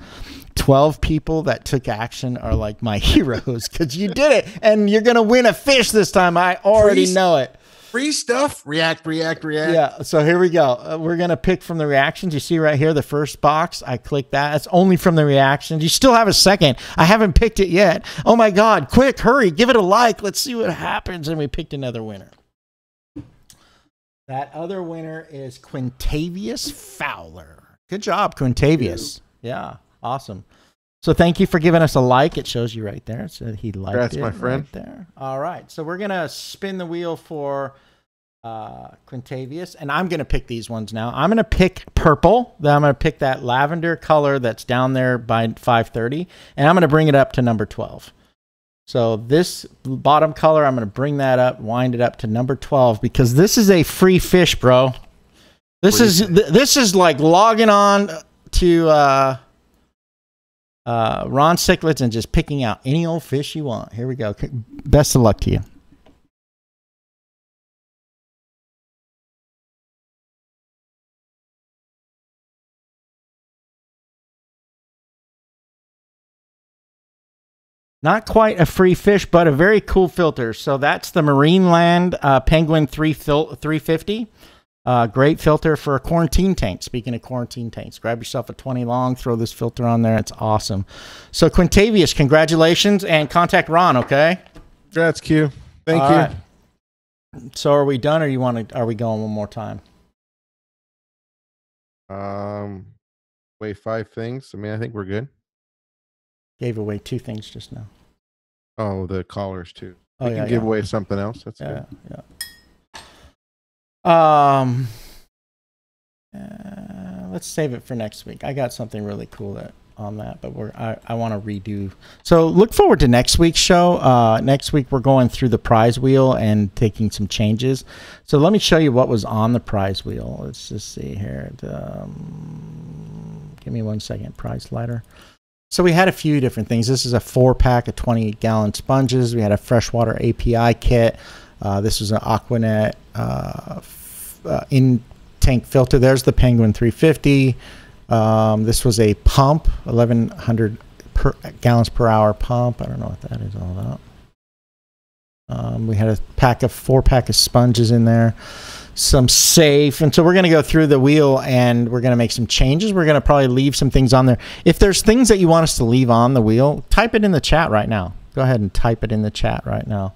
12 people that took action are like my heroes because you did it, and you're going to win a fish this time. I already know it. Free stuff. React. Yeah, so here we go. We're going to pick from the reactions. You see right here, the first box. I click that. That's only from the reactions. You still have a second. I haven't picked it yet. Oh, my God. Quick, hurry. Give it a like. Let's see what happens. And we picked another winner. That other winner is Quintavious Fowler. Good job, Quintavious. Yeah, awesome. So thank you for giving us a like. It shows you right there. So he liked Congrats, it my friend. right there. All right. So we're going to spin the wheel for Quintavious. And I'm going to pick these ones now. I'm going to pick purple. Then I'm going to pick that lavender color that's down there by 530. And I'm going to bring it up to number 12. So this bottom color, I'm going to bring that up, wind it up to number 12 because this is a free fish, bro. This is like logging on to Ron Cichlids and just picking out any old fish you want. Here we go. Best of luck to you. Not quite a free fish, but a very cool filter. So that's the Marineland Penguin 350. Great filter for a quarantine tank. Speaking of quarantine tanks, grab yourself a 20 long, throw this filter on there. It's awesome. So Quintavious, congratulations, and contact Ron, okay? Congrats, Q. Thank you. Right. So are we done, or are we going one more time? Wait, 5 things. I mean, I think we're good. Gave away 2 things just now. Oh, the callers too. Oh, We can give away something else. That's good. Let's save it for next week. I got something really cool on that, but I want to redo. So look forward to next week's show. Next week we're going through the prize wheel and taking some changes. So let me show you what was on the prize wheel. Let's just see here. Give me 1 second. Prize slider. So we had a few different things. This is a 4-pack of 20-gallon sponges. We had a freshwater API kit. This was an Aquanet in-tank filter. There's the Penguin 350. This was a pump, 1,100 gallons per hour pump. I don't know what that is all about. We had a 4-pack of sponges in there. Some safe, and so we're going to go through the wheel and we're going to make some changes. We're going to probably leave some things on there. If there's things that you want us to leave on the wheel, type it in the chat right now. Go ahead and type it in the chat right now.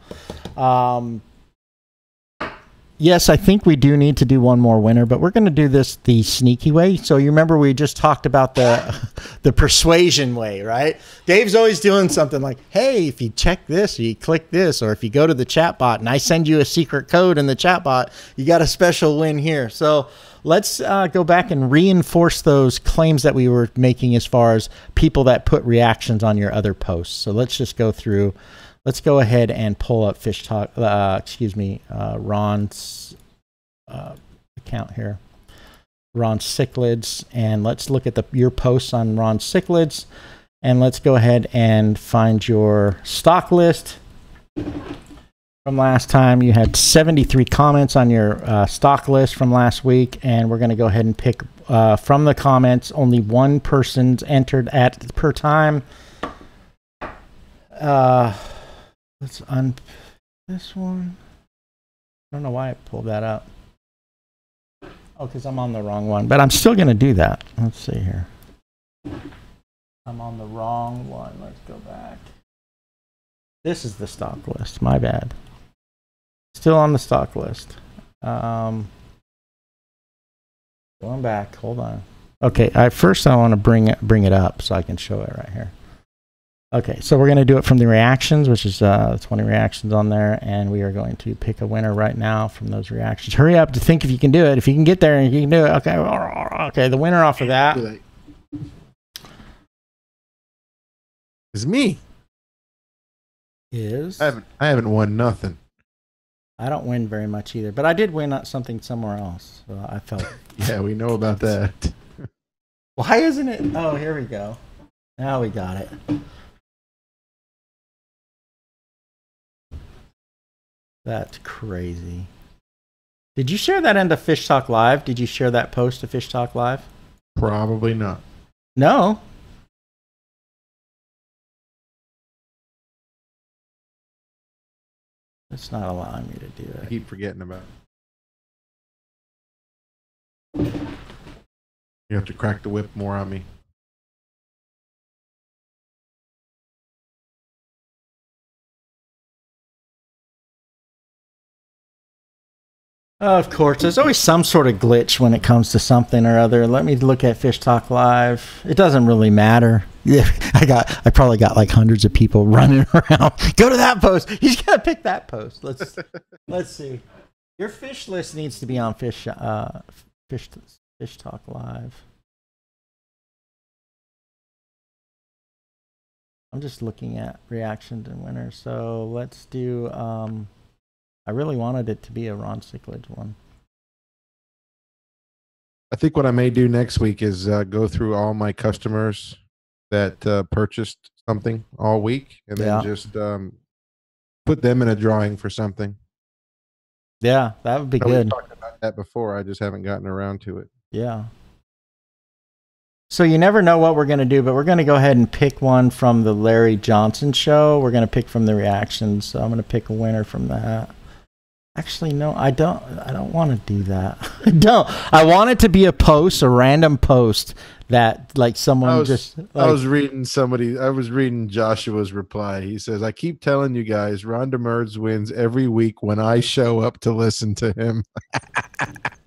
Yes, I think we do need to do one more winner, but we're going to do this the sneaky way. So you remember we just talked about the persuasion way, right? Dave's always doing something like, hey, if you check this, or you click this, or if you go to the chat bot and I send you a secret code in the chat bot, you got a special win here. So let's go back and reinforce those claims that we were making as far as people that put reactions on your other posts. So let's just go through. Let's go ahead and pull up Ron's account here, Ron Cichlids, and let's look at your posts on Ron Cichlids, and let's go ahead and find your stock list from last time. You had 73 comments on your stock list from last week, and we're going to go ahead and pick from the comments. Only one person's entered per time. Let's this one. I don't know why I pulled that up. Oh, because I'm on the wrong one. But I'm still going to do that. Let's see here. I'm on the wrong one. Let's go back. This is the stock list. My bad. Still on the stock list. Going back. Hold on. Okay. First I want to bring it up so I can show it right here. Okay, so we're going to do it from the reactions, which is 20 reactions on there, and we are going to pick a winner right now from those reactions. Hurry up to think if you can do it. If you can get there and you can do it, okay. Okay, the winner off of that is me. Is I haven't won nothing. I don't win very much either, but I did win something somewhere else. So I felt. Yeah, we know about that. Why isn't it? Oh, here we go. Now we got it. That's crazy. Did you share that into Fish Talk Live? Did you share that post to Fish Talk Live? Probably not. No. It's not allowing me to do that. I keep forgetting about it. You have to crack the whip more on me. Of course, there's always some sort of glitch when it comes to something or other. Let me look at Fish Talk Live. It doesn't really matter. Yeah, I probably got like hundreds of people running around. Go to that post. You just gotta pick that post. Let's see. Your fish list needs to be on Fish Talk Live. I'm just looking at reactions and winners. So let's do. I really wanted it to be a Ron Cichlids one. I think what I may do next week is go through all my customers that purchased something all week, and then Yeah. just put them in a drawing for something. Yeah, that would be We've good. talked about that before. I just haven't gotten around to it. Yeah. So you never know what we're going to do, but we're going to go ahead and pick one from the Larry Johnson show. We're going to pick from the reactions. So I'm going to pick a winner from that. Actually, no, I don't want to do that. I don't. I want it to be a post, a random post that like someone I was reading Joshua's reply. He says, "I keep telling you guys, Ron Demers wins every week when I show up to listen to him."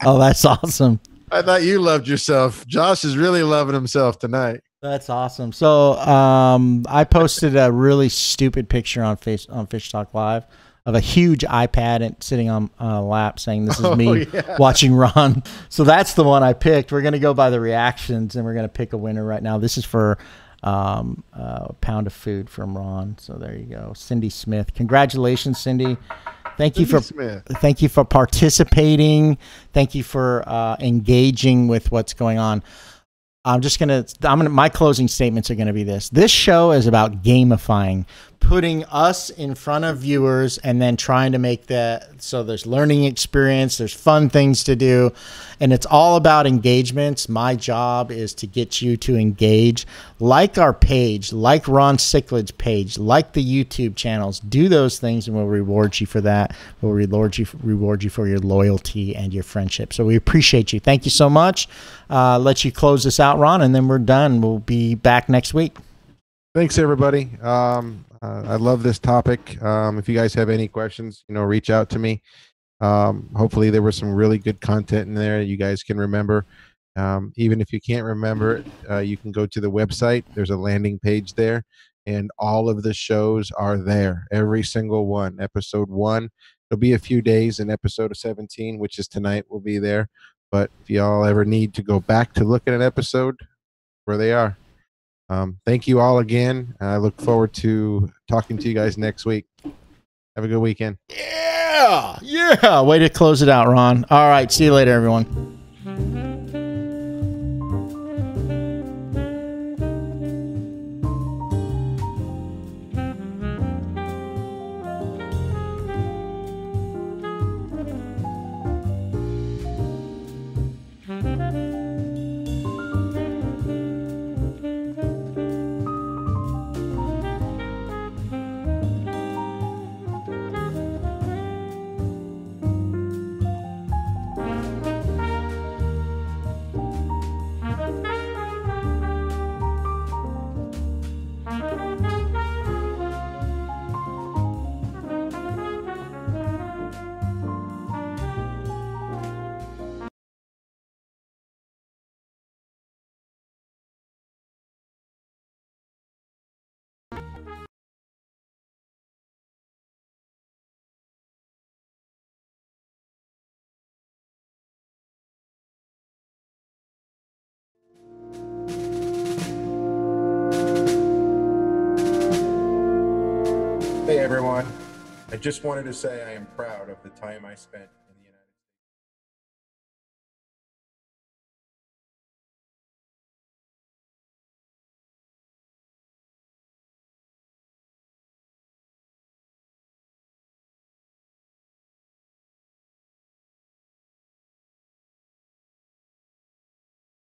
Oh, that's awesome. I thought you loved yourself. Josh is really loving himself tonight. That's awesome. So I posted a really stupid picture on Fish Talk Live of a huge iPad and sitting on a lap saying, "This is me watching Ron." So that's the one I picked. We're going to go by the reactions, and we're going to pick a winner right now. This is for a pound of food from Ron. So there you go. Cindy Smith. Congratulations, Cindy. Thank you for participating. Thank you for engaging with what's going on. My closing statements are going to be this. This show is about gamifying, putting us in front of viewers and then trying to make so there's learning experience, there's fun things to do, and it's all about engagements. My job is to get you to engage. Like our page, like Ron Cichlids' page, like the YouTube channels. Do those things and we'll reward you for that. We'll reward you for your loyalty and your friendship. So we appreciate you. Thank you so much. Let you close this out, Ron, and then we're done. We'll be back next week. Thanks, everybody. I love this topic. If you guys have any questions, reach out to me. Hopefully there was some really good content in there you guys can remember. Even if you can't remember it, you can go to the website. There's a landing page there, and all of the shows are there. Every single one. Episode 1, there'll be a few days, and episode 17, which is tonight, will be there. But if y'all ever need to go back to look at an episode, where they are. Thank you all again. I look forward to talking to you guys next week. Have a good weekend. Yeah. Way to close it out, Ron. All right. See you later, everyone. Hey everyone, I just wanted to say I am proud of the time I spent